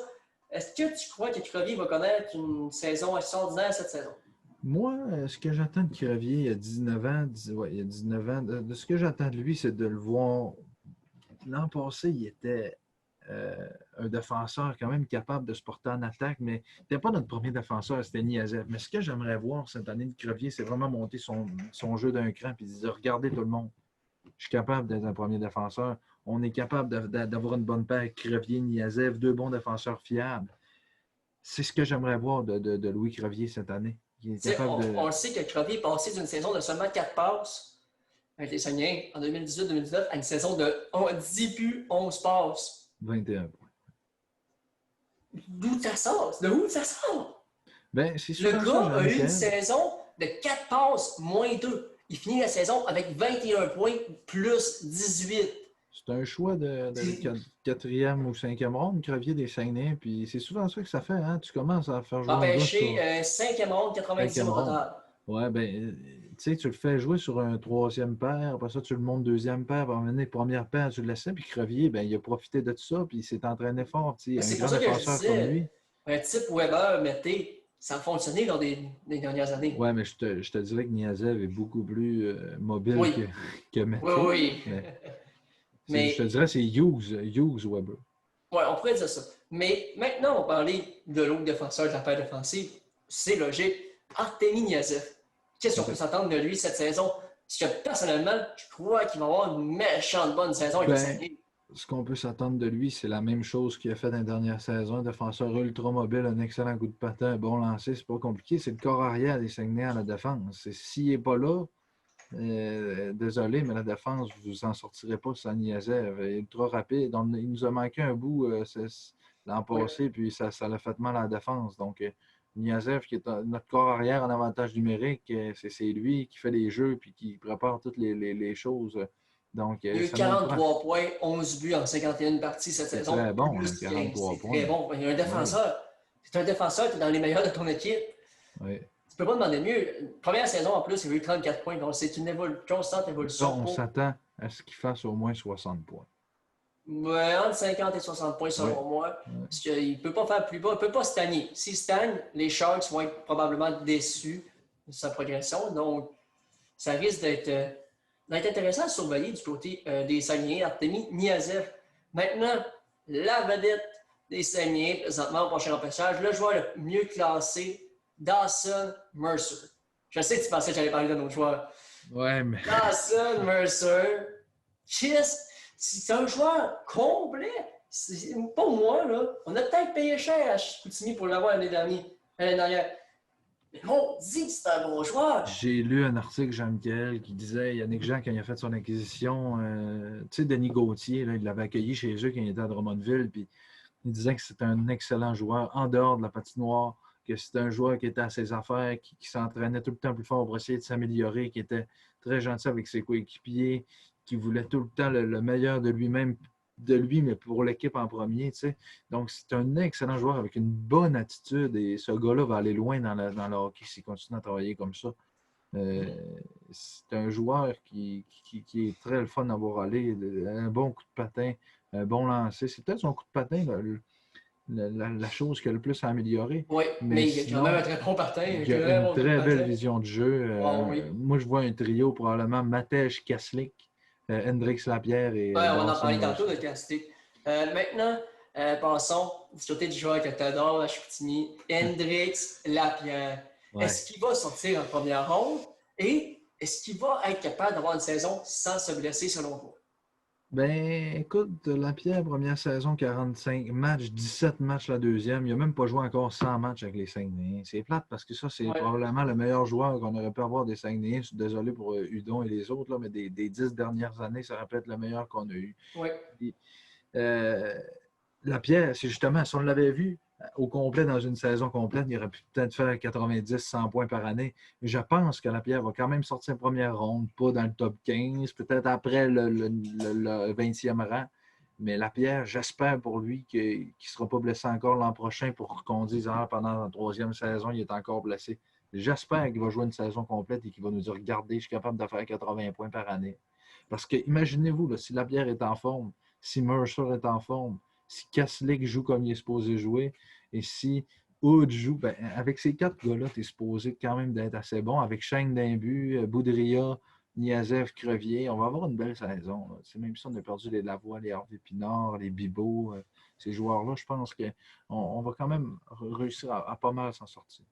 Est-ce que tu crois que Crevier va connaître une saison extraordinaire cette saison? Moi, ce que j'attends de Crevier, il y a 19 ans, ouais, il y a 19 ans, de ce que j'attends de lui, c'est de le voir. L'an passé, il était un défenseur quand même capable de se porter en attaque, mais c'était pas notre premier défenseur, c'était Niazev. Mais ce que j'aimerais voir cette année de Crevier, c'est vraiment monter son jeu d'un cran et dire regardez tout le monde, je suis capable d'être un premier défenseur. On est capable d'avoir une bonne paire Crevier, Niazev, deux bons défenseurs fiables. C'est ce que j'aimerais voir de Louis Crevier cette année. Il est capable On de le sait que Crevier est passé d'une saison de seulement 4 passes avec les Saguenayens en 2018-2019 à une saison de 10 buts, 11 passes. 21 points. D'où ça sort? De où ça sort? Ben, c'est Le souvent ça, gars a eu une Jean-Michel. saison de 4 passes, moins 2. Il finit la saison avec 21 points, plus 18. C'est un choix de quatrième ou cinquième ronde, Crevier des Saguenay, puis c'est souvent ça que ça fait, hein? Tu commences à faire jouer un gars Empêché, sur 5e ronde, 90e cinquième au ronde. total. Ouais, ben, tu sais, tu le fais jouer sur un troisième paire, après ça, tu le montes deuxième paire, puis à un moment donné, première paire, tu le laissais, puis Crevier, ben, il a profité de tout ça, puis il s'est entraîné fort, tu sais, un C'est pour grand ça que je défenseur comme disais, lui. un type Weber, Mété, ça a fonctionné dans des dernières années. Ouais, mais je te dirais que Niazev est beaucoup plus mobile Oui, que oui, Mété, là, oui. mais je te Mais, dirais c'est Hughes Weber. ouais, on pourrait dire ça. Mais maintenant, on va parler de l'autre défenseur de la paire défensive. C'est logique. Artemi Niazev. Qu'est-ce qu'on peut s'attendre de lui cette saison? Parce que personnellement, je crois qu'il va avoir une méchante bonne saison avec les Ben, Saguenay. ce qu'on peut s'attendre de lui, c'est la même chose qu'il a fait dans la dernière saison. Un défenseur ultra mobile, un excellent coup de patin, un bon lancer, c'est pas compliqué. C'est le corps arrière des Saguenay à la défense. S'il n'est pas là, désolé, mais la défense, vous en sortirez pas sans Niazev. Il est ultra rapide. Il nous a manqué un bout l'an Oui. passé, puis ça l'a fait mal à la défense. Donc, Niazev, qui est notre corps arrière en avantage numérique, c'est lui qui fait les jeux puis qui prépare toutes les choses. Donc, Il a eu ça nous le prend. 43 points, 11 buts en 51 parties cette C'est saison, très bon, hein, plus 15. 43 C'est très points. bon. Il y a un Oui, défenseur. C'est un défenseur, tu es dans les meilleurs de ton équipe. oui. Tu peux pas demander mieux. Première saison en plus, il a eu 34 points. Donc, c'est une constante Là, évolution on pour s'attend à ce qu'il fasse au moins 60 points. ouais, entre 50 et 60 points Oui, selon moi. oui. Parce qu'il ne peut pas faire plus bas. Il ne peut pas stagner. S'il stagne, les Sharks vont être probablement déçus de sa progression. Donc, ça risque d'être intéressant à surveiller du côté des Saguenayens. Artemi Niazev. Maintenant, la vedette des Saguenayens, présentement au prochain repêchage, le joueur le mieux classé, Dawson Mercer. Je sais que tu pensais que j'allais parler de notre joueur. Ouais, mais Dawson Mercer, c'est un joueur complet. Pour moi, là, on a peut-être payé cher à Chicoutimi pour l'avoir l'année dernière. Mais on dit que c'est un bon joueur. j'ai lu un article, Jean-Michel, qui disait Yannick Jean, quand il a fait son acquisition, tu sais, Denis Gauthier, là, il l'avait accueilli chez eux quand il était à Drummondville, puis il disait que c'était un excellent joueur en dehors de la patinoire, que c'était un joueur qui était à ses affaires, qui s'entraînait tout le temps plus fort pour essayer de s'améliorer, qui était très gentil avec ses coéquipiers, qui voulait tout le temps le meilleur de lui-même, mais pour l'équipe en premier. Tu sais. Donc, c'est un excellent joueur avec une bonne attitude et ce gars-là va aller loin dans le hockey s'il continue à travailler comme ça. C'est un joueur qui est très le fun à voir aller. Un bon coup de patin, un bon lancer. C'est peut-être son coup de patin, la chose qui a le plus à améliorer. Oui, Mais mais il y a quand même sinon, un très bon patin, un il a très une bon coup de très belle patin. vision de jeu. Oh, oui. Moi, je vois un trio probablement Matej Kaslik, Hendrix Lapierre et Ouais, on va en Dawson parler tantôt Mercer. de casté. Maintenant, passons du côté du joueur que tu adores, à Chicoutimi, Hendrix Lapierre. Ouais. Est-ce qu'il va sortir en première ronde et est-ce qu'il va être capable d'avoir une saison sans se blesser selon vous? Ben, écoute, Lapierre, première saison, 45 matchs, 17 matchs la deuxième. Il n'a même pas joué encore 100 matchs avec les Saguenayens. C'est plate parce que ça, c'est Ouais, probablement le meilleur joueur qu'on aurait pu avoir des Saguenayens. Je suis désolé pour Hudon et les autres, là, mais des 10 dernières années, ça aurait pu être le meilleur qu'on a eu. ouais, Puis, euh, Lapierre, c'est justement, si on l'avait vu au complet dans une saison complète, il aurait pu peut-être faire 90, 100 points par année. Je pense que Lapierre va quand même sortir en première ronde, pas dans le top 15, peut-être après le 20e rang. Mais Lapierre, j'espère pour lui qu'il ne sera pas blessé encore l'an prochain pour qu'on dise pendant la troisième saison, il est encore blessé. J'espère qu'il va jouer une saison complète et qu'il va nous dire regardez, je suis capable de faire 80 points par année. Parce que imaginez-vous, si Lapierre est en forme, si Mercer est en forme, si Kaslik joue comme il est supposé jouer, et si Hood joue, ben, avec ces quatre gars-là, tu es supposé quand même d'être assez bon. Avec Shane D'Imbu, Boudria, Niazev, Crevier, on va avoir une belle saison. C'est même si on a perdu les Lavoie, les Harvey Pinard, les Bibeau, ces joueurs-là, je pense qu'on va quand même réussir à pas mal s'en sortir.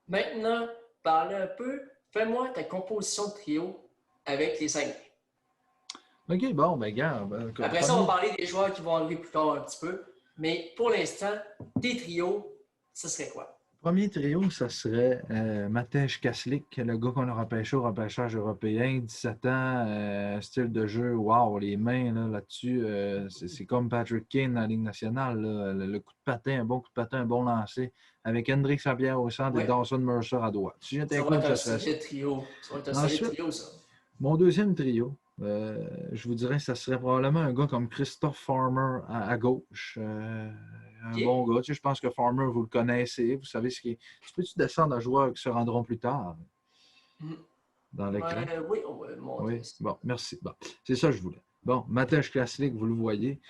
maintenant, parle un peu. Fais-moi ta composition de trio avec les cinq. OK, bon, ben, gars, Après ça, on va premier, parler des joueurs qui vont arriver plus tard un petit peu. Mais pour l'instant, tes trios, ce serait quoi? Premier trio, ça serait Matej Kaslik, le gars qu'on a repêché au repêchage européen, 17 ans, style de jeu, wow, les mains là-dessus, c'est comme Patrick Kane dans la Ligue nationale, là, le coup de patin, un bon coup de patin, un bon lancer, avec Hendrix Lapierre au centre et Ouais, Dawson Mercer à droite. Si j'étais ça va coach, être un ce serait ça. solide trio. Ça va être un solide Ensuite, trio, ça. mon deuxième trio, je vous dirais, ça serait probablement un gars comme Christophe Farmer à gauche. Un bon OK? gars. Tu sais, je pense que Farmer, vous le connaissez. Vous savez ce qui est. Tu peux-tu descendre à joueurs qui se rendront plus tard dans l'écran? Oui, on va le montrer Oui. ici. Bon, merci. Bon, c'est ça que je voulais. Bon, Matej Klasnik, vous le voyez.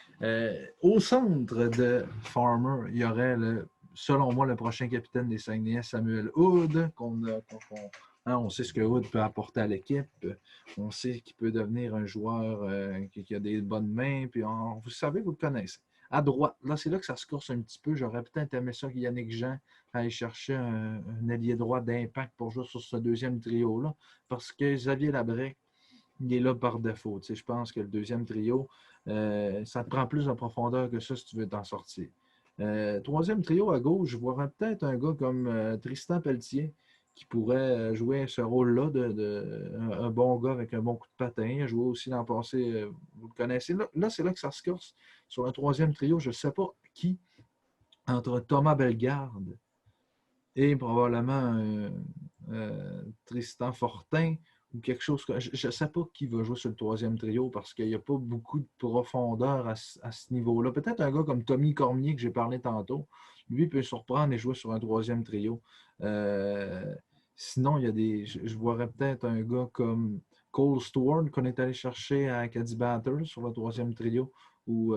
Au centre de Farmer, il y aurait, selon moi, le prochain capitaine des Saguenayens, Samuel Hood, on sait ce que Hood peut apporter à l'équipe. On sait qu'il peut devenir un joueur qui a des bonnes mains. Puis vous savez, vous le connaissez. À droite, là, c'est là que ça se course un petit peu. J'aurais peut-être aimé ça qu'Yannick Jean aille chercher un ailier droit d'impact pour jouer sur ce deuxième trio-là. Parce que Xavier Labrec, il est là par défaut. Tu sais, je pense que le deuxième trio, ça te prend plus de profondeur que ça si tu veux t'en sortir. Troisième trio à gauche, je vois peut-être un gars comme Tristan Pelletier qui pourrait jouer ce rôle-là un bon gars avec un bon coup de patin. Il a joué aussi l'an passé, vous le connaissez. Là c'est là que ça se corse. Sur le troisième trio, je ne sais pas qui, entre Thomas Bellegarde et probablement Tristan Fortin ou quelque chose. Je ne sais pas qui va jouer sur le troisième trio parce qu'il n'y a pas beaucoup de profondeur à ce niveau-là. Peut-être un gars comme Tommy Cormier que j'ai parlé tantôt. Lui peut surprendre et jouer sur un troisième trio. Sinon, il y a je voirais peut-être un gars comme Cole Stewart qu'on est allé chercher à Caddy Batters sur le troisième trio ou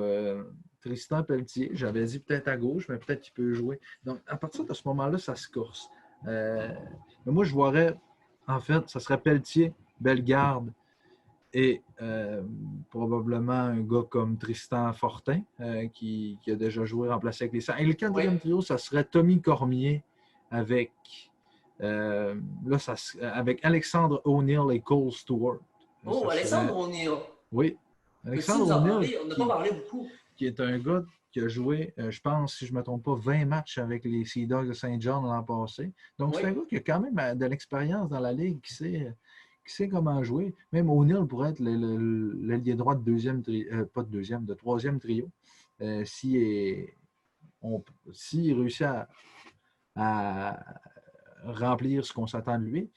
Tristan Pelletier. J'avais dit peut-être à gauche, mais peut-être qu'il peut jouer. Donc, à partir de ce moment-là, ça se corse. Mais moi, je voirais, en fait, ça serait Pelletier, Bellegarde et probablement un gars comme Tristan Fortin qui a déjà joué remplacé avec les Saints. Et le Oui. quatrième trio, ça serait Tommy Cormier avec, avec Alexandre O'Neill et Cole Stewart. Oh, Ça Alexandre serait, O'Neill. oui, Peux-tu Alexandre nous en O'Neill parler? On n'a pas qui, parlé beaucoup. qui est un gars qui a joué, je pense, si je ne me trompe pas, 20 matchs avec les Sea Dogs de Saint John l'an passé. Donc, Oui. c'est un gars qui a quand même de l'expérience dans la ligue, qui sait comment jouer. Même O'Neill pourrait être l'ailier droit de deuxième trio, pas de deuxième, de troisième trio. S'il réussit à remplir ce qu'on s'attend de lui.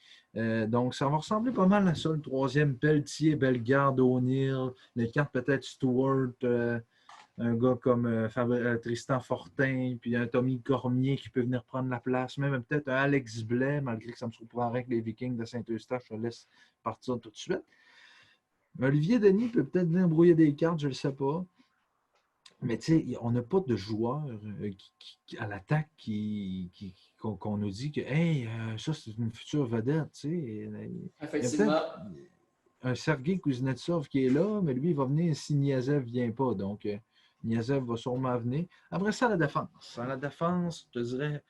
Donc, ça va ressembler pas mal à ça. Le troisième, Pelletier, Bellegarde, O'Neill, les cartes peut-être Stewart, un gars comme Tristan Fortin, puis un Tommy Cormier qui peut venir prendre la place, même peut-être un Alex Blais, malgré que ça me surprendrait que les Vikings de Saint-Eustache se laissent partir tout de suite. Olivier Denis peut peut-être venir brouiller des cartes, je ne le sais pas. Mais tu sais, on n'a pas de joueur à l'attaque qu'on nous dit que hey, ça c'est une future vedette. Tu sais. Il y a Effectivement. peut-être un Sergei Kuznetsov qui est là, mais lui, il va venir si Niazev ne vient pas. Donc, Niazev va sûrement venir. Après ça, la défense. À la défense, je te dirais,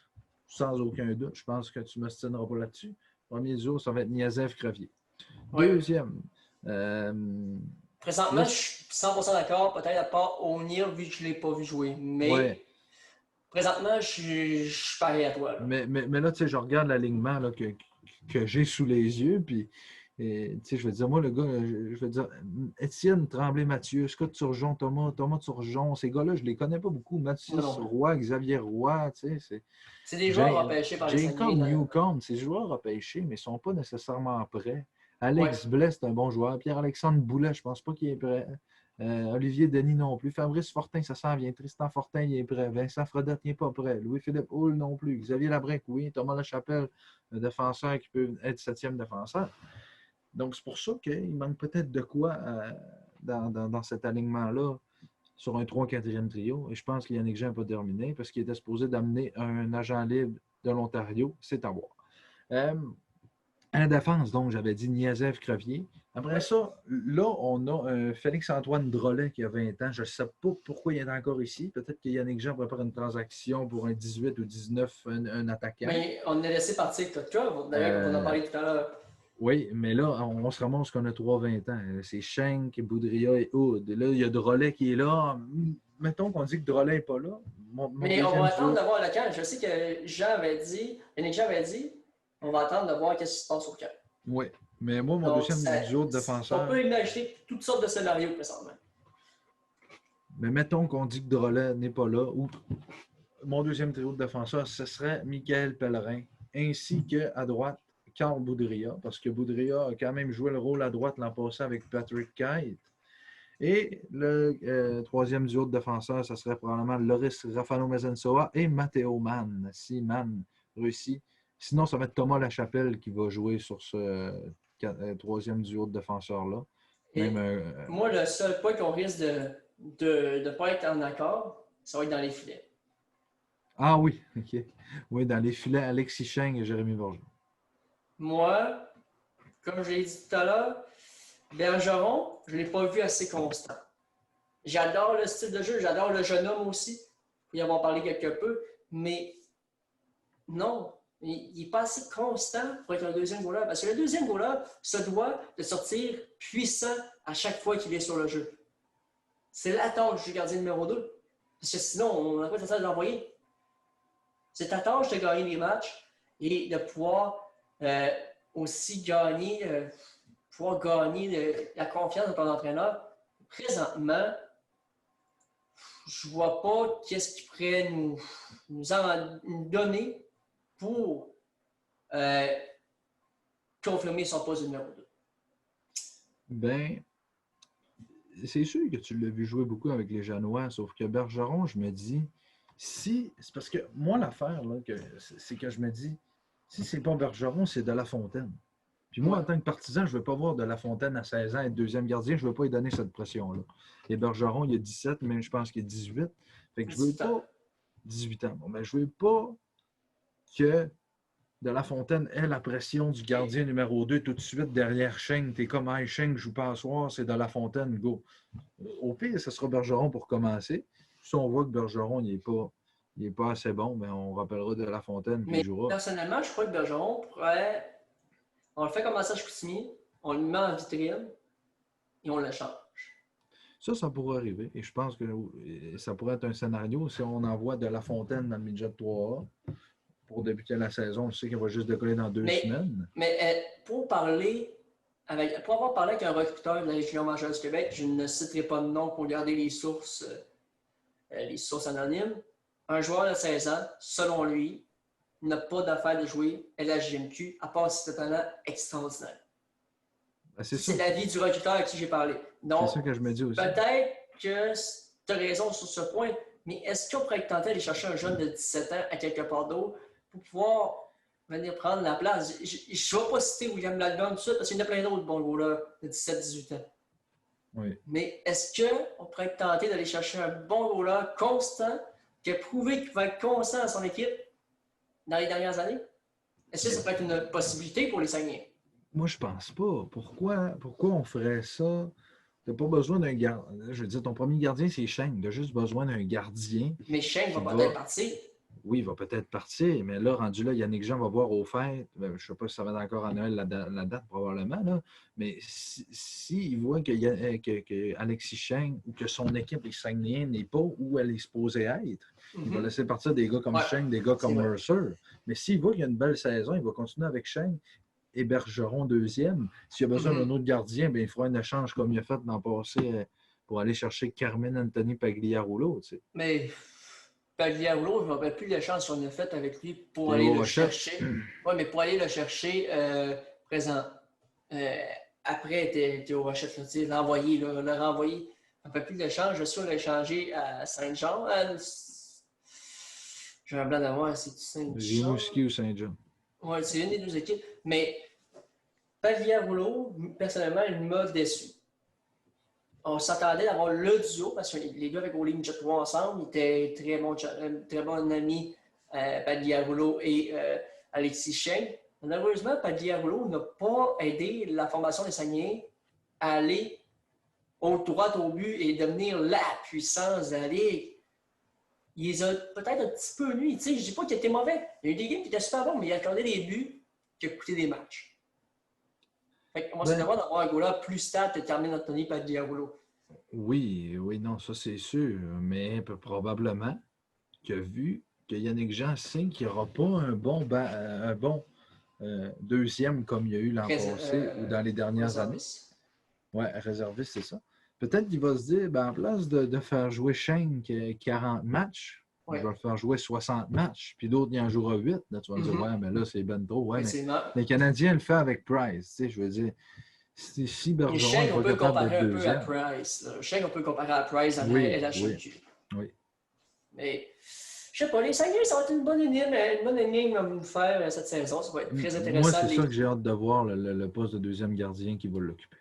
sans aucun doute, je pense que tu ne m'astineras pas là-dessus. Premier duo, ça va être Niazev-Crevier. Oui. Deuxième. Présentement, je suis 100% d'accord, peut-être à part O'Neill, vu que je ne l'ai pas vu jouer. Mais ouais. présentement, je suis pareil à toi. Là. Mais là, tu sais, je regarde l'alignement que j'ai sous les yeux, puis, tu sais, je vais dire, moi, le gars, je vais dire, Étienne Tremblay-Mathieu, Scott Turgeon, Thomas Turgeon, ces gars-là, je ne les connais pas beaucoup. Mathis Roy, Xavier Roy, tu sais, c'est des joueurs repêchés par les Jacob Newcombe, ces joueurs repêchés, mais ils ne sont pas nécessairement prêts. Alex Blais, c'est un bon joueur. Pierre-Alexandre Boulet, je ne pense pas qu'il est prêt. Olivier Denis non plus. Fabrice Fortin, ça s'en vient. Tristan Fortin, il est prêt. Vincent Fredette, il n'est pas prêt. Louis-Philippe Hull non plus. Xavier Labrec, oui. Thomas Lachapelle, un défenseur qui peut être septième défenseur. Donc, c'est pour ça qu'il manque peut-être de quoi dans cet alignement-là sur un 3-4e trio. Et je pense qu'Yannick Jean n'a pas terminé parce qu'il était supposé d'amener un agent libre de l'Ontario. C'est à voir. À la défense, donc, j'avais dit Niazev-Crevier. Après ça, là, on a Félix-Antoine Drolet qui a 20 ans. Je ne sais pas pourquoi il est encore ici. Peut-être que Yannick Jean prépare une transaction pour un 18 ou 19, un attaquant. Mais on a laissé partir Kotka, d'ailleurs, on en a parlé tout à l'heure. Oui, mais là, on se ramasse qu'on a 3-20 ans. C'est Schenk, Boudria et Hood. Là, il y a Drolet qui est là. Mettons qu'on dit que Drolet n'est pas là. Mais on va attendre de voir le camp. Je sais que Yannick Jean avait dit, on va attendre de voir ce qui se passe au camp. Oui, mais moi, mon deuxième duo de défenseur. On peut imaginer toutes sortes de scénarios présentement. Mais mettons qu'on dit que Drolet n'est pas là. Ou mon deuxième trio de défenseur, ce serait Michael Pellerin, ainsi qu'à droite, Carl Boudria, parce que Boudria a quand même joué le rôle à droite l'an passé avec Patrick Kite. Et le troisième duo de défenseur, ce serait probablement Loris Rafano-Mezensoa et Matteo Mann, si Mann réussit. Sinon, ça va être Thomas Lachapelle qui va jouer sur ce troisième duo de défenseurs-là. Moi, le seul point qu'on risque de ne pas être en accord, ça va être dans les filets. Ah oui, OK. Oui, dans les filets, Alexis Cheng et Jérémy Bourgeon. Moi, comme je l'ai dit tout à l'heure, Bergeron, je ne l'ai pas vu assez constant. J'adore le style de jeu, j'adore le jeune homme aussi. Il faut y avoir parlé quelque peu, mais non, il n'est pas assez constant pour être un deuxième goaler. Parce que le deuxième goaler se doit de sortir puissant à chaque fois qu'il est sur le jeu. C'est la tâche du gardien numéro 2. Parce que sinon, on n'a pas le temps de l'envoyer. C'est ta tâche de gagner les matchs et de pouvoir aussi gagner, la confiance de ton entraîneur. Présentement, je ne vois pas qu'est-ce qu'il pourrait nous donner pour confirmer son poste de numéro 2. Ben, c'est sûr que tu l'as vu jouer beaucoup avec les Janois, sauf que Bergeron, je me dis, c'est parce que moi, l'affaire, là, c'est que je me dis, si c'est pas Bergeron, c'est de La Fontaine. Puis moi, en tant que partisan, je ne veux pas voir de La Fontaine à 16 ans être deuxième gardien. Je ne veux pas lui donner cette pression-là. Et Bergeron, il a 17, mais je pense qu'il a 18. Fait que je veux pas... 18 ans. Bon, mais je veux pas que de La Fontaine ait la pression du gardien numéro 2 tout de suite derrière Schenk. T'es comme, hey, Schenk joue pas à soir, c'est de La Fontaine, go. Au pire, ce sera Bergeron pour commencer. Si on voit que Bergeron, il n'est pas assez bon, mais on rappellera de La Fontaine puis il jouera. Personnellement, je crois que Bergeron pourrait... On le fait commencer à Chicoutimi, on le met en vitrine et on le change. Ça pourrait arriver. Et je pense que ça pourrait être un scénario si on envoie de La Fontaine dans le midget 3A pour débuter la saison. Je sais qu'il va juste décoller dans 2 semaines. Mais pour avoir parlé avec un recruteur de la Région majeure du Québec, je ne citerai pas de nom pour garder les sources anonymes. Un joueur de 16 ans, selon lui, n'a pas d'affaire de jouer LHJMQ, à part si c'est un talent extraordinaire. Ben, c'est C'est ça. l'avis du recruteur à qui j'ai parlé. C'est Donc, ça que je me dis aussi. peut-être que tu as raison sur ce point, mais est-ce qu'on pourrait tenter d'aller chercher un jeune de 17 ans à quelque part d'autre pour pouvoir venir prendre la place? Je ne vais pas citer William Lalbum tout de suite parce qu'il y en a plein d'autres bons gars de 17-18 ans. Oui. Mais est-ce qu'on pourrait tenter d'aller chercher un bon goaler constant qui a prouvé qu'il va être constant à son équipe dans les dernières années? Est-ce que ça peut être une possibilité pour les Saguenay? Moi, je pense pas. Pourquoi on ferait ça? Tu n'as pas besoin d'un gardien. Je veux dire, ton premier gardien, c'est Shane. Tu as juste besoin d'un gardien. Mais Shane va qui peut-être partir. Oui, il va peut-être partir, mais là, rendu là, Yannick Jean va voir aux fêtes. Je ne sais pas si ça va être encore à Noël la date, probablement, là. Mais s'il voit que Alexis Cheng ou que son équipe les Saguenayens n'est pas où elle est supposée être, il va laisser partir des gars comme Cheng, des gars comme Mercer. Mais s'il voit qu'il y a une belle saison, il va continuer avec Cheng et Bergeron deuxième. S'il a besoin d'un autre gardien, bien, il fera un échange comme il a fait l'an passé pour aller chercher Carmen Anthony Pagliarulo. Tu sais. Mais Pagliarulo, je ne me rappelle plus l'échange qu'on a fait avec lui pour aller le chercher. Oui, mais pour aller le chercher présent. Après, Théo Rochette, l'envoyer, le renvoyer. Je ne me rappelle plus l'échange. Je suis allé échanger à Saint-Jean. J'ai un blanc d'avoir, c'est Saint-Jean. Rimouski ou Saint-Jean. Oui, c'est une des deux équipes. Mais Pagliarulo, personnellement, il m'a déçu. On s'attendait d'avoir le duo parce que les deux avec Oli Jet3 ensemble, ils étaient très bons amis, Pagliarulo et Alexis Cheng. Malheureusement, Pagliarulo n'a pas aidé la formation des Saguenayens à aller au droit au but et devenir la puissance de la Ligue. Il les a peut-être un petit peu nuits. Je ne dis pas qu'il était mauvais. Il y a eu des games qui étaient super bons, mais il a accordé des buts qui ont coûté des matchs. On va se demander d'avoir un goaler plus stable que Carmen Anthony Pagliarulo. Oui, non, ça c'est sûr. Mais probablement que vu que Yannick Jean sait qu'il n'y aura pas un bon deuxième comme il y a eu l'an passé ou dans les dernières années. Oui, réserviste, c'est ça. Peut-être qu'il va se dire, en place de faire jouer Shane 40 matchs, je vais le faire jouer 60 matchs, puis d'autres, il en jouera 8. Là, tu vas me dire, ouais, mais là, c'est ben trop. Ouais, mais les Canadiens le font avec Price. Tu sais, je veux dire, si Bergeron n'est pas capable d'être deuxième. Shane, on peut comparer à Price dans la LHMQ. Oui. Mais, je sais pas, les Saguenay, ça va être une bonne énigme à nous faire cette saison. Ça va être très intéressant. Moi, c'est ça que j'ai hâte de voir, le poste de deuxième gardien qui va l'occuper.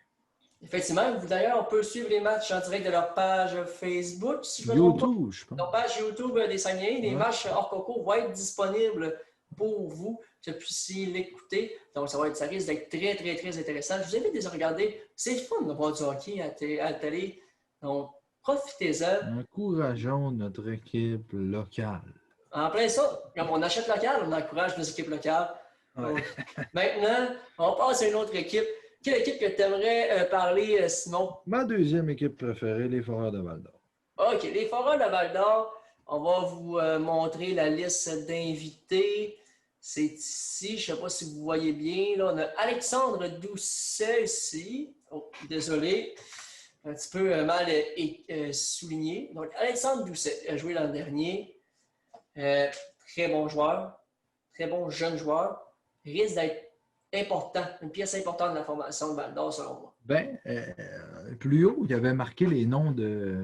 Effectivement, d'ailleurs, on peut suivre les matchs en direct de leur page Facebook. Si je YouTube, je pense. Leur page YouTube des Saguenay, les matchs hors concours vont être disponibles pour vous, que vous puissiez l'écouter. Donc, ça risque d'être très, très, très intéressant. Je vous invite déjà à regarder. C'est le fun de voir du hockey à la télé. Donc, profitez-en. Encourageons notre équipe locale. En plein ça, quand on achète local, on encourage nos équipes locales. Ouais. Donc, maintenant, on passe à une autre équipe. Quelle équipe que tu aimerais parler, Simon? Ma deuxième équipe préférée, les Foreurs de Val-d'Or. OK, les Foreurs de Val-d'Or, on va vous montrer la liste d'invités. C'est ici, je ne sais pas si vous voyez bien. Là, on a Alexandre Doucet ici. Oh, désolé, un petit peu mal souligné. Donc, Alexandre Doucet a joué l'an dernier. Très bon joueur, très bon jeune joueur. Risque d'être important, une pièce importante de la formation de Val-d'Or, selon moi. Plus haut, il y avait marqué les noms de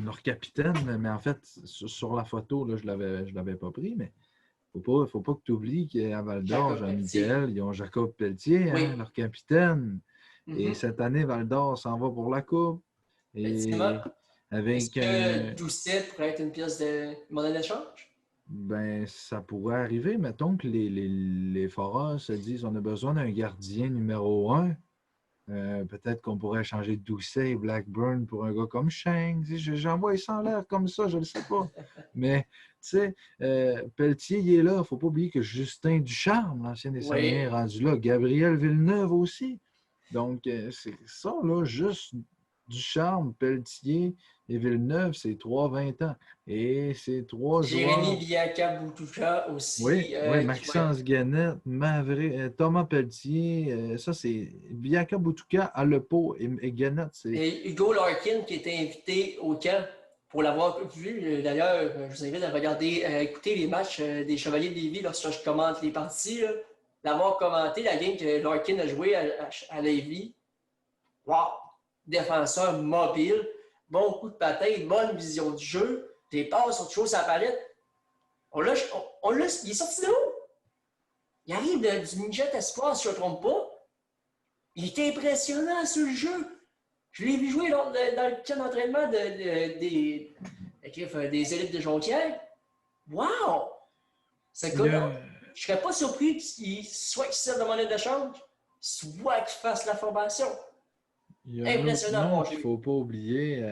leur capitaine, mais en fait, sur la photo, là, je ne l'avais pas pris, mais il ne faut pas que tu oublies qu'à Val-d'Or, Jean-Michel, ils ont Jacob Pelletier, oui. Leur capitaine. Et cette année, Val-d'Or s'en va pour la Coupe. Et avec est-ce que Doucet pourrait être une pièce de monnaie d'échange? Ça pourrait arriver. Mettons que les Foreurs se disent on a besoin d'un gardien numéro 1. Peut-être qu'on pourrait changer Doucet et Blackburn pour un gars comme Sheng. J'envoie ça en l'air comme ça, je ne le sais pas. Mais, tu sais, Pelletier, il est là. Il ne faut pas oublier que Justin Ducharme, l'ancien des Saguenay, est rendu là. Gabriel Villeneuve aussi. Donc, c'est ça, là, juste Ducharme, Pelletier et Villeneuve, c'est 3-20 ans. Et c'est 3 joueurs... Jérémy Biaka-Boutuka aussi. Oui, Maxence Guenette, Thomas Pelletier, ça c'est Biaka-Boutuka, Alepo et Guenette. Et Hugo Larkin qui était invité au camp. pour l'avoir vu, d'ailleurs, je vous invite à regarder, à écouter les matchs des Chevaliers de Lévis lorsque je commente les parties. Là. L'avoir commenté, la game que Larkin a joué à Lévis. Wow! Défenseur mobile, bon coup de patin, bonne vision du jeu, des passes, autre chose à la palette. Il est sorti de où? Il arrive du Midget Espoir, si je ne me trompe pas. Il était impressionnant sur le jeu. Je l'ai vu jouer dans le camp d'entraînement des élites de Jonquière. Wow! Ce gars-là, je ne serais pas surpris qu'il soit qu'il serve de monnaie d'échange, soit qu'il fasse la formation. Il y a un autre nom qu'il ne faut pas oublier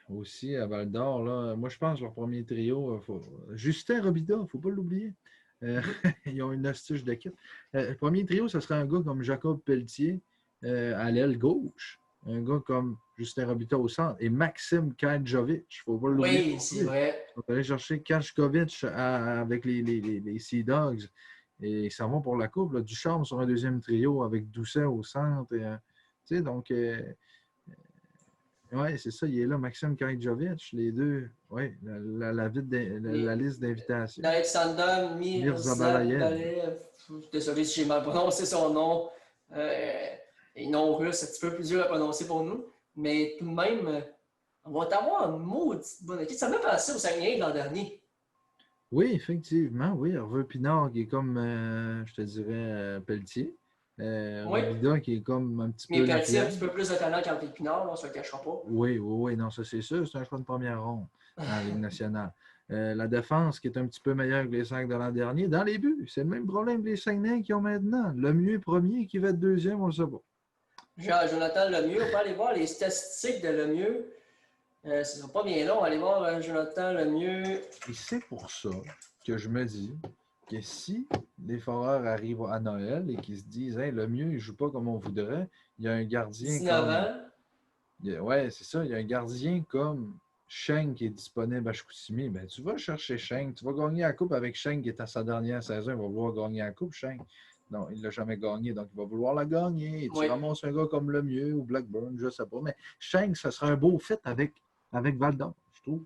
aussi à Val d'Or. Là. Moi, je pense que leur premier trio, Justin Robida, il ne faut pas l'oublier. Ils ont une astuce d'équipe. Le premier trio, ce serait un gars comme Jacob Pelletier à l'aile gauche, un gars comme Justin Robida au centre et Maxime Kadjovic. Il ne faut pas l'oublier. Oui, c'est vrai. On va aller chercher Kadjovic avec les Sea Dogs et ça va pour la coupe. Là. Ducharme sur un deuxième trio avec Doucet au centre. Tu sais, donc, oui, c'est ça, il est là, Maxime Kadjovic, les deux, oui, la liste d'invitations. Alexander Mirzabalayev. Désolé si j'ai mal prononcé son nom. Et non russe, un petit peu plus dur à prononcer pour nous. Mais tout de même, on va avoir une maudite bonne équipe. Ça m'a passé au Saguenay l'an dernier. Oui, effectivement, oui. Hervé Pinard qui est comme, je te dirais, Pelletier. Robida qui est comme un petit peu. Mais Pelletier a un petit peu plus de talent qu'Hervé Pinard, on ne se le cachera pas. Oui, non, ça c'est sûr. C'est un choix de première ronde dans la Ligue nationale. La défense qui est un petit peu meilleure que les 5 de l'an dernier. Dans les buts, c'est le même problème que les Saguenay qui ont maintenant. Le mieux premier qui va être deuxième, on ne le sait pas. Jonathan Lemieux, on peut aller voir les statistiques de Lemieux. Ce ne sera pas bien long. Allez voir Jonathan Lemieux. Et c'est pour ça que je me dis que si les Foreurs arrivent à Noël et qu'ils se disent hey, Lemieux, il ne joue pas comme on voudrait, il y a un gardien 19 comme. ans. Oui, c'est ça. Il y a un gardien comme Sheng qui est disponible à Chicoutimi. Ben, tu vas chercher Sheng. Tu vas gagner la coupe avec Sheng qui est à sa dernière saison. Il va vouloir gagner la coupe, Sheng. Non, il ne l'a jamais gagné, donc il va vouloir la gagner. Et tu ramasses un gars comme Lemieux ou Blackburn, je ne sais pas. Mais Sheng, ça sera un beau fit avec Val d'Or, je trouve.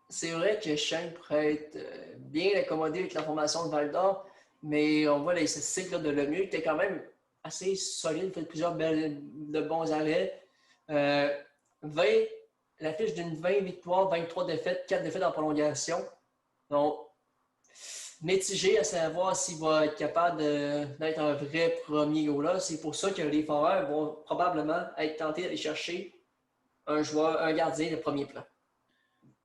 C'est vrai que Sheng pourrait être bien accommodé avec la formation de Val d'Or, mais on voit les statistiques de Lemieux qui était quand même assez solide, il fait plusieurs de bons arrêts. 20, la fiche d'une 20 victoires, 23 défaites, 4 défaites en prolongation. Donc, mitigé à savoir s'il va être capable d'être un vrai premier goal-là. C'est pour ça que les Foreurs vont probablement être tentés d'aller chercher un gardien de premier plan.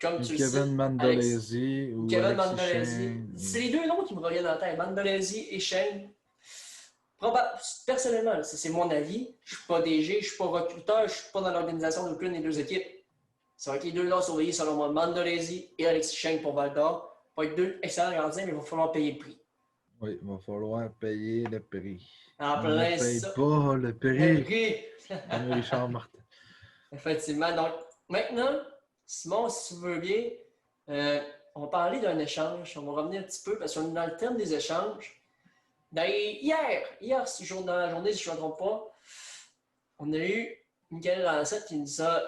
Comme tu Kevin Mandolesi ou Kevin Mandolesi. C'est les deux noms qui me reviennent en tête. Mandolesi et Shane. Personnellement, c'est mon avis. Je ne suis pas DG, je ne suis pas recruteur, je ne suis pas dans l'organisation d'aucune des deux équipes. Ça va être les deux noms surveillés selon moi. Mandolesi et Alexis Shane pour Val d'Or. Ça va être deux excellents gardiens, mais il va falloir payer le prix. Oui, il va falloir payer le prix. En plein on ne paye pas le prix. Le prix. Comme Richard Martin. Effectivement. Donc, maintenant, Simon, si tu veux bien, on va parler d'un échange. On va revenir un petit peu parce qu'on est dans le terme des échanges. Hier, dans la journée, si je ne me trompe pas, on a eu Michael Lancette qui nous a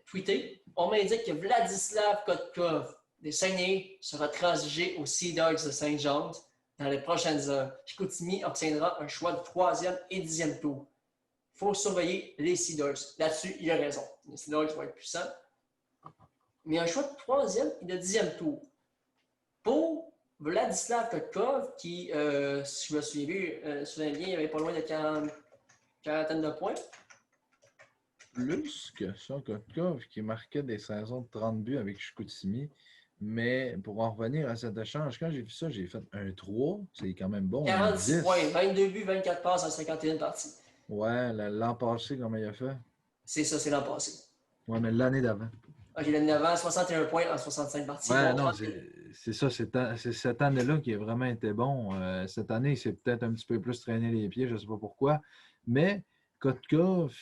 tweeté. On m'indique que Vladislav Kotkov des Saguenay sera transigé aux Sea Dogs de Saint-John's dans les prochaines heures. Chicoutimi obtiendra un choix de 3e et 10e tour. Il faut surveiller les Sea Dogs. Là-dessus, il a raison. Les Sea Dogs vont être puissants. Mais un choix de 3e et de 10e tour. Pour Vladislav Kotkov, qui, si je me souviens bien, il avait pas loin de 40 de points. Plus que ça, Kotkov, qui marquait des saisons de 30 buts avec Chicoutimi. Mais pour en revenir à cet échange, quand j'ai vu ça, j'ai fait un 3. C'est quand même bon. 46 points, 22 buts, 24 passes en 51 parties. Ouais, l'an passé, comment il a fait? C'est ça, c'est l'an passé. Ouais, mais l'année d'avant. OK, l'année d'avant, 61 points en 65 parties. Ouais, non, c'est ça. C'est cette année-là qui a vraiment été bon. Cette année, il s'est peut-être un petit peu plus traîné les pieds, je ne sais pas pourquoi. Mais Kotkov,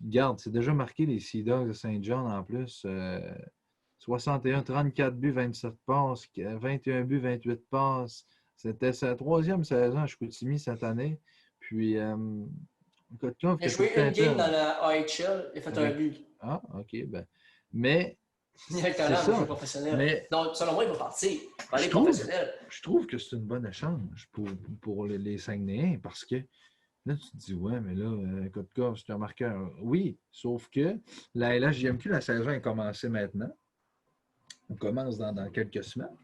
regarde, c'est déjà marqué les Sea Dogs de Saint-John en plus. 61, 34 buts, 27 passes, 21 buts, 28 passes. C'était sa 3e saison à Chicoutimi cette année. Puis, Kotkov... Il a joué une game dans la AHL, il a fait un but. Ah, OK. Ben. Mais Il y a un C'est talent pour ça. jouer professionnel. Mais Donc, selon moi, il va partir. Il va aller je trouve, professionnel. je trouve que c'est une bonne échange pour les Saguenayens parce que là, tu te dis, ouais, mais là, Kotkov, c'est un marqueur. Oui, sauf que la LHJMQ, la saison est commencée maintenant. On commence dans quelques semaines.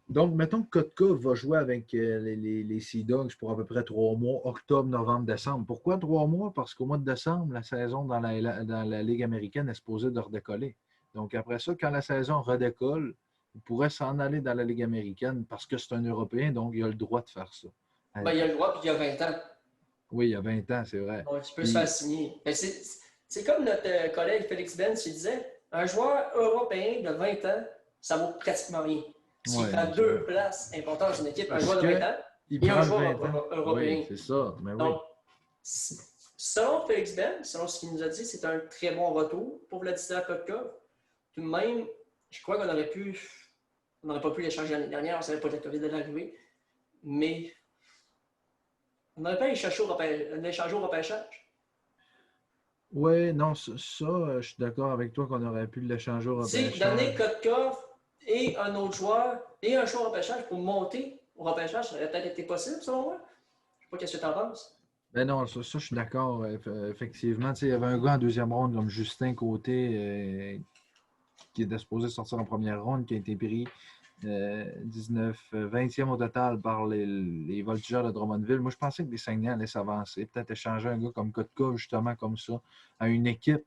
Donc, mettons que Kotka va jouer avec les Sea Dogs pour à peu près 3 mois, octobre, novembre, décembre. Pourquoi 3 mois? Parce qu'au mois de décembre, la saison dans la Ligue américaine est supposée de redécoller. Donc, après ça, quand la saison redécolle, il pourrait s'en aller dans la Ligue américaine parce que c'est un Européen, donc il a le droit de faire ça. Ben, il a le droit, puis il y a 20 ans. Oui, il y a 20 ans, c'est vrai. Donc, il peut se Puis, faire signer. C'est comme notre collègue Félix Benz qui disait, un joueur européen de 20 ans, ça vaut pratiquement rien. S'il ouais, prend non, c'est deux vrai. places importantes dans une équipe, un Parce joueur de 20 ans qu'il et un prend le joueur 20 ans. européen. Oui, c'est ça. Mais oui. Donc, selon Félix Benz, selon ce qu'il nous a dit, c'est un très bon retour pour Vladislav Kotkov. Tout de même, je crois qu'on n'aurait pas pu l'échanger l'année dernière, on ne savait pas que la COVID allait arriver, mais on n'aurait pas l'échangé au repêchage. Oui, non, ça, je suis d'accord avec toi qu'on aurait pu l'échanger au Tu sais, donner repêchage. Kotkov et un autre joueur et un choix au repêchage pour monter au repêchage, ça aurait peut-être été possible, selon moi. Je ne sais pas ce que tu en penses. Ben non, ça, je suis d'accord, effectivement. Tu sais, il y avait un gars en deuxième ronde comme Justin Côté qui était supposé sortir en première ronde, qui a été pris 20e au total par les Voltigeurs de Drummondville. Moi, je pensais que les Saguenay allaient s'avancer, peut-être échanger un gars comme Kotka, justement comme ça, à une équipe.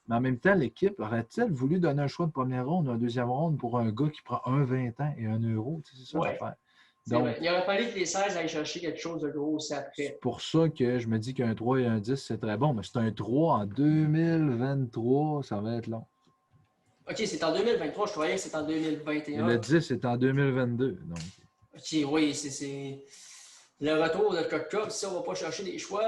Mais en même temps, l'équipe aurait-elle voulu donner un choix de première ronde, un deuxième ronde pour un gars qui prend un 20 ans et 1 euro? Tu sais, c'est ça Oui, l'affaire. c'est Donc, vrai. Il aurait fallu que les 16 aillent chercher quelque chose de gros aussi c'est après. pour ça que je me dis qu'un 3 et un 10, c'est très bon. Mais c'est un 3 en 2023, ça va être long. OK, c'est en 2023, je croyais que c'était en Et 2021. le 10, c'est en 2022. Donc, OK, oui, c'est le retour de Kotkov. Si on ne va pas chercher des choix,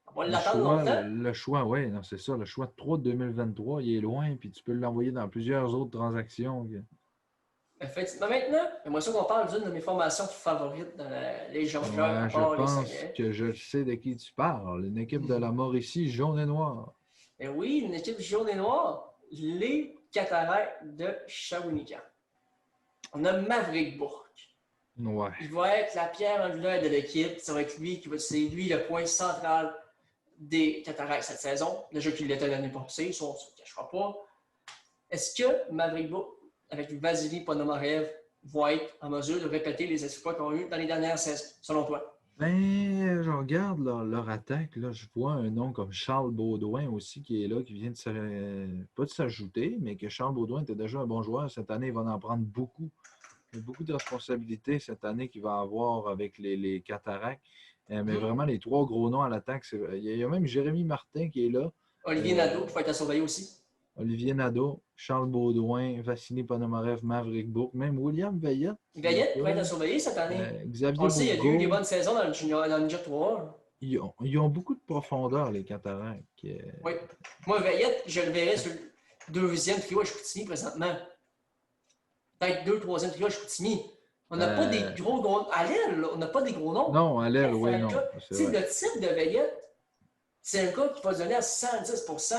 on va l'attendre longtemps. le choix, oui, non, c'est ça. Le choix de 3 de 2023, il est loin, puis tu peux l'envoyer dans plusieurs autres transactions. Effectivement, maintenant, j'aimerais ça qu'on parle d'une de mes formations favorites dans la Légion de joueurs, à Ouais, je part les pense Saguenay. que je sais de qui tu parles. Une équipe de la Mauricie, jaune et noire. Et oui, une équipe jaune et noire, les Cataractes de Shawinigan. On a Maverick Bourque. Ouais. Il va être la pierre angulaire de l'équipe. C'est lui le point central des Cataractes cette saison. Déjà qu'il l'était l'année passée, ça on ne se cachera pas. Est-ce que Maverick Bourque, avec Vasily Ponomarev, va être en mesure de répéter les exploits qu'on a eu dans les dernières saisons, selon toi? Ben, je regarde leur attaque. Là, je vois un nom comme Charles Baudouin aussi qui est là, qui vient pas de s'ajouter, mais que Charles Baudouin était déjà un bon joueur. Cette année, il va en prendre beaucoup. Il y a beaucoup de responsabilités cette année qu'il va avoir avec les Cataractes. Mais vraiment, les 3 gros noms à l'attaque, il y a même Jérémy Martin qui est là. Olivier Nadeau, qui va être à surveiller aussi. Olivier Nadeau, Charles Baudouin, Vassili Ponomarev, Maverick Bourque, même William Veillette. Veillette va être à surveiller cette année. On Xavier le sait, il y a eu des Bourgault. bonnes saisons dans le Ninja 3. Ils ont beaucoup de profondeur, les Cataractes. Oui. Moi, Veillette, je le verrais sur le deuxième trio à Chicoutimi présentement. Peut-être 2, 3e trio à Chicoutimi. On n'a pas des gros noms. À l'aile, on n'a pas des gros noms. Non, à l'aile, oui, non. C'est le type de Veillette, c'est un gars qui va donner à 110%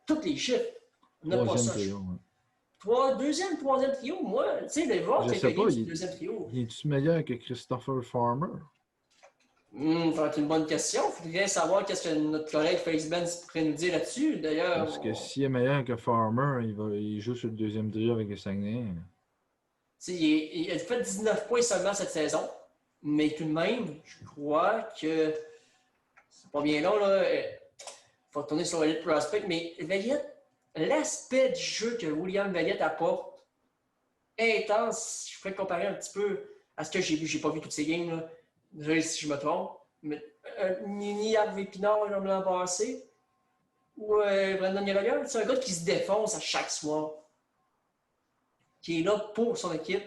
tous les chiffres. On n'a pas ça. Trio, Deuxième, 3e trio, moi, tu sais, les voir je sais pas, sur le 2e trio. Il est-tu meilleur que Christopher Farmer? Ça va être une bonne question. Il faudrait savoir qu'est-ce que notre collègue Félix Benz pourrait nous dire là-dessus. D'ailleurs, Parce que s'il est meilleur que Farmer, il joue sur le 2e trio avec les Saguenay. Il a fait 19 points seulement cette saison. Mais tout de même, je crois que c'est pas bien long, là. Il faut retourner sur Elite Prospect. Mais Veillette, l'aspect du jeu que William Veillette apporte est intense. Je pourrais comparer un petit peu à ce que j'ai vu. J'ai pas vu toutes ces games, là. Désolé si je me trompe. Mais Nini Harvey Pinard l'an passé. Ou Brandon Gallagher. C'est un gars qui se défonce à chaque soir. Qui est là pour son équipe.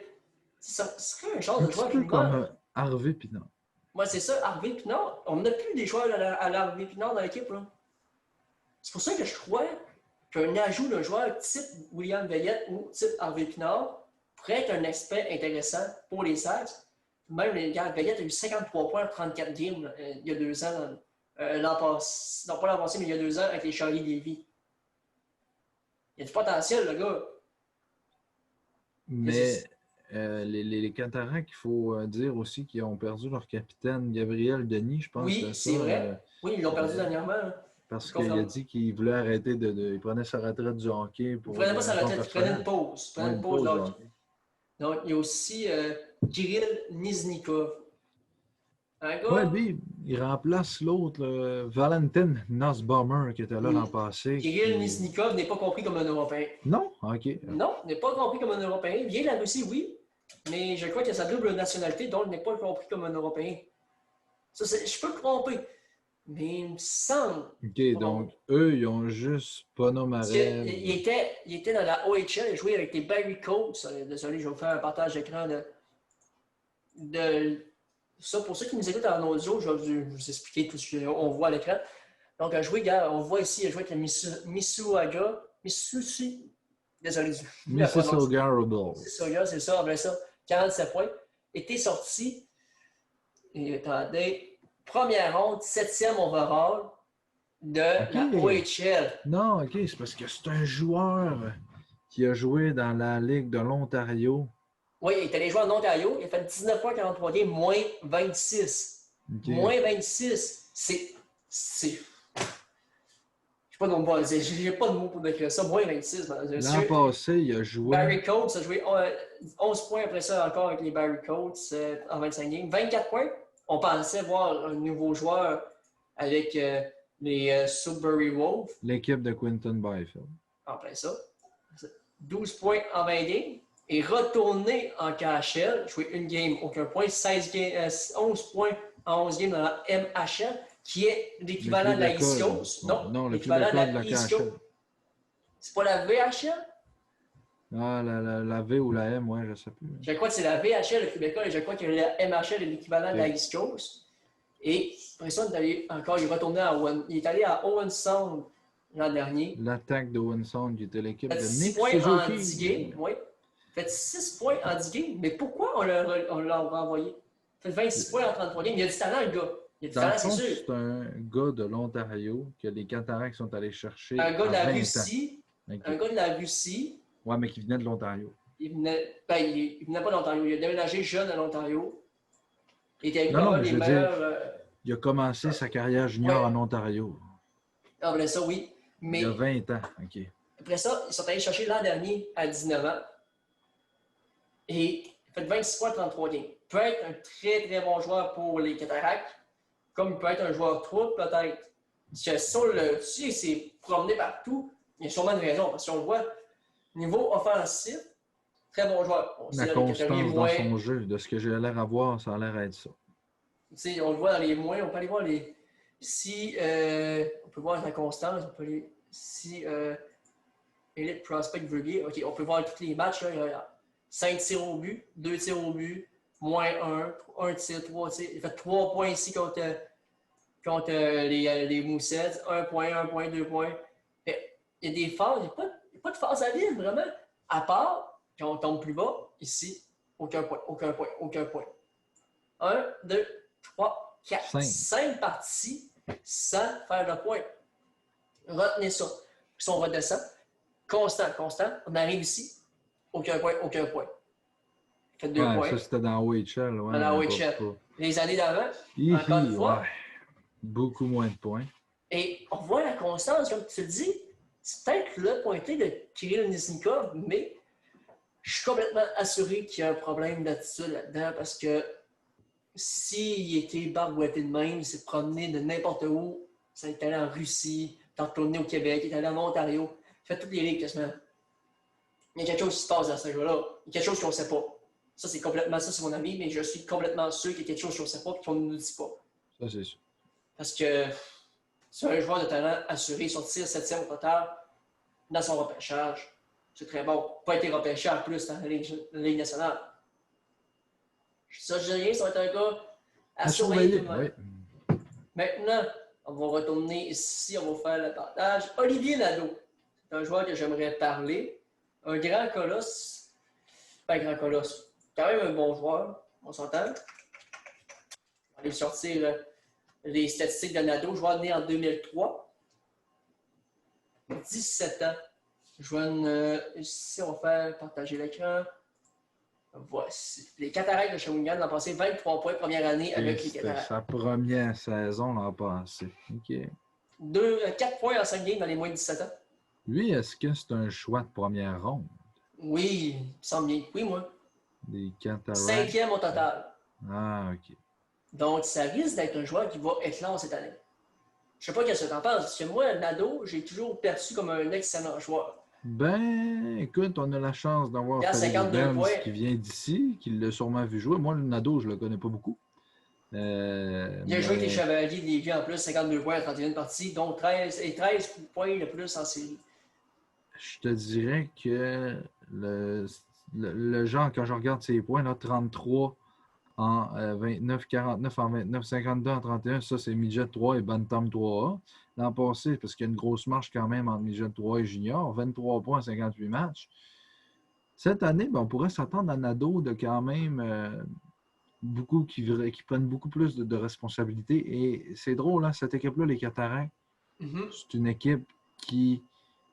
Ça serait un genre de joueur Un petit peu comme Harvey Pinard. Moi, c'est ça, Harvey Pinard. On n'a plus des joueurs à la Harvey Pinard dans l'équipe. C'est pour ça que je crois qu'un ajout d'un joueur type William Veillette ou type Harvey Pinard pourrait être un aspect intéressant pour les Sags. Même Veillette a eu 53 points en 34 games il y a 2 ans. L'an passé, non pas l'an passé, mais il y a 2 ans avec les Charlie Lévy. Il a du potentiel, le gars. Mais les Cataractes, il faut dire aussi qu'ils ont perdu leur capitaine Gabriel Denis, je pense, Oui, c'est ça. c'est vrai. Oui, ils l'ont perdu dernièrement. Hein. Parce qu'il a dit qu'il voulait arrêter il prenait sa retraite du hockey Il ne pour prenait des pas sa raisons retraite, il prenait une personnelles. pause. Il prenait Ouais, une une pause de pause de hockey. hockey. Donc, il y a aussi Kirill Niznikov. Un Ouais, gars, lui, il remplace l'autre, Valentin Nussbaumer, qui était là l'an passé. Kirill Niznikov n'est pas compris comme un Européen. Non? OK. Non, n'est pas compris comme un Européen. Il vient de la Russie, oui, mais je crois qu'il a sa double nationalité, donc il n'est pas compris comme un Européen. Ça, je peux me tromper, mais il me semble. OK, donc eux, ils ont juste Ponomarev. Il était dans la OHL, il jouait avec les Barry Coats. Désolé, je vais vous faire un partage d'écran de ça. Pour ceux qui nous écoutent en audio, je vais vous expliquer tout ce qu'on voit à l'écran. Donc, on voit ici, il jouait avec le Missouaga. Désolé. Mississauga Rebels. Missouaga, c'est ça, après ça, 47 points. Était sorti, et attendez, première ronde, 7e overall de la OHL. Non, OK, c'est parce que c'est un joueur qui a joué dans la Ligue de l'Ontario. Oui, il est allé jouer en Ontario. Il a fait 19 points 43 games, moins 26. Okay. Moins 26. C'est. Je n'ai pas de mots pour décrire ça. Moins 26. L'an passé, il a joué. Barry Coates a joué 11 points après ça encore avec les Barry Coates en 25 games. 24 points. On pensait voir un nouveau joueur avec les Sudbury Wolves. L'équipe de Quinton Byfield. Après ça. 12 points en 20 games. Et retourné en KHL, joué une game, aucun point, 11 points en 11 games dans la MHL, qui est l'équivalent de la East Coast. Non, l'équivalent de la KHL. C'est pas la VHL? Ah, la V ou la M, ouais, je sais plus. Je crois que c'est la VHL, le Québécois, et je crois que la MHL est l'équivalent de la East Coast. Et après ça, il est allé à Owen Sound l'an dernier. L'attaque d'Owen Sound, qui était l'équipe de Nick points Suzuki. En 10 games, oui. Il fait 6 points en 10 games. Mais pourquoi on l'a renvoyé? Il fait 26 points en 33 games. Il a du talent, le gars. Il a du talent, c'est sûr. C'est un gars de l'Ontario que les Cataractes sont allés chercher. Un gars de la Russie. Okay. Un gars de la Russie. Ouais, mais qui venait de l'Ontario. Il venait pas de l'Ontario. Il a déménagé jeune à l'Ontario. Il était les meilleurs. Il a commencé sa carrière junior en Ontario. Ah, ben ça, oui. Mais il y a 20 ans. OK. Après ça, ils sont allés chercher l'an dernier à 19 ans. Et il fait 26 points 33 games. Il peut être un très, très bon joueur pour les Cataractes, comme il peut être un joueur 3, peut-être. Si s'est promené partout, il y a sûrement une raison. Parce qu'on le voit, niveau offensif, très bon joueur. La constance dans son jeu, de ce que j'ai l'air à voir, ça a l'air d'être ça. On le voit dans les moins, on peut aller voir les. Si on peut voir la constance, on peut aller. Si Elite Prospect Verbier, OK, on peut voir tous les matchs. Là, 5 tirs au but, 2 tirs au but, moins 1 tir, 3 tirs. Il fait 3 points ici contre les Moussets. 1 point, 1 point, 2 points. Il y a des phases, il n'y a pas de phase à vide, vraiment. À part, quand on tombe plus bas, ici, aucun point, aucun point, aucun point. 1, 2, 3, 4, 5 parties sans faire de point. Retenez ça. Puis si on redescend, constant. On arrive ici, aucun point, aucun point. Fait 2 points. Ça, c'était dans OHL. Ouais, dans la OHL. Les années d'avant, encore une fois. Beaucoup moins de points. Et on voit la constance, comme tu le dis. C'est peut-être le pointé de Kirill Niznikov, mais je suis complètement assuré qu'il y a un problème d'attitude là-dedans parce que s'il était barouetté de même, il s'est promené de n'importe où, ça est allé en Russie, il est retourné au Québec, il est allé en Ontario, il fait toutes les ligues quasiment. Il y a quelque chose qui se passe dans ce gars-là. Il y a quelque chose qu'on ne sait pas. Ça, c'est mon avis, mais je suis complètement sûr qu'il y a quelque chose qu'on ne sait pas et qu'on ne nous dit pas. Ça, c'est sûr. Parce que c'est un joueur de talent assuré, sorti 7e au total dans son repêchage. C'est très bon. Pas été repêché en plus dans la Ligue nationale. Ça, je dis rien, ça va être un gars à surveiller. Oui. Maintenant, on va retourner ici, on va faire le partage. Olivier Nadeau, c'est un joueur que j'aimerais parler. Un grand colosse. Pas un grand colosse. Quand même un bon joueur, on s'entend. On va aller sortir les statistiques de Nadeau. Joueur né en 2003. 17 ans. Ici, on va faire partager l'écran. Voici. Les Cataractes de Shawinigan l'ont passé 23 points première année Et avec les c'était Cataractes. sa première saison l'an passé. OK. 4 points en 5 games dans les moins de 17 ans. Lui, est-ce que c'est un choix de première ronde? Oui, il me semble bien. Oui, moi. Des Cataractes. 5e au total. Ah, OK. Donc, ça risque d'être un joueur qui va éclore cette année. Je ne sais pas ce que tu en penses. Parce que moi, Nadeau, j'ai toujours perçu comme un excellent joueur. Ben, écoute, on a la chance d'avoir Il a Felix 52 Benz points. qui vient d'ici, qui l'a sûrement vu jouer. Moi, le Nadeau, je le connais pas beaucoup. Il a joué avec les Chevaliers de Lévis en plus, 52 points à 31 parties, dont 13 points le plus en série. Je te dirais que le genre, quand je regarde ses points, là, 33 en 29, 49 en 29, 52 en 31, ça c'est Midget 3 et Bantam 3A. L'an passé, parce qu'il y a une grosse marche quand même entre Midget 3 et Junior, 23 points en 58 matchs. Cette année, ben, on pourrait s'attendre à Nadeau de quand même beaucoup qui prennent beaucoup plus de responsabilités. Et c'est drôle, hein, cette équipe-là, les Cataractes, c'est une équipe qui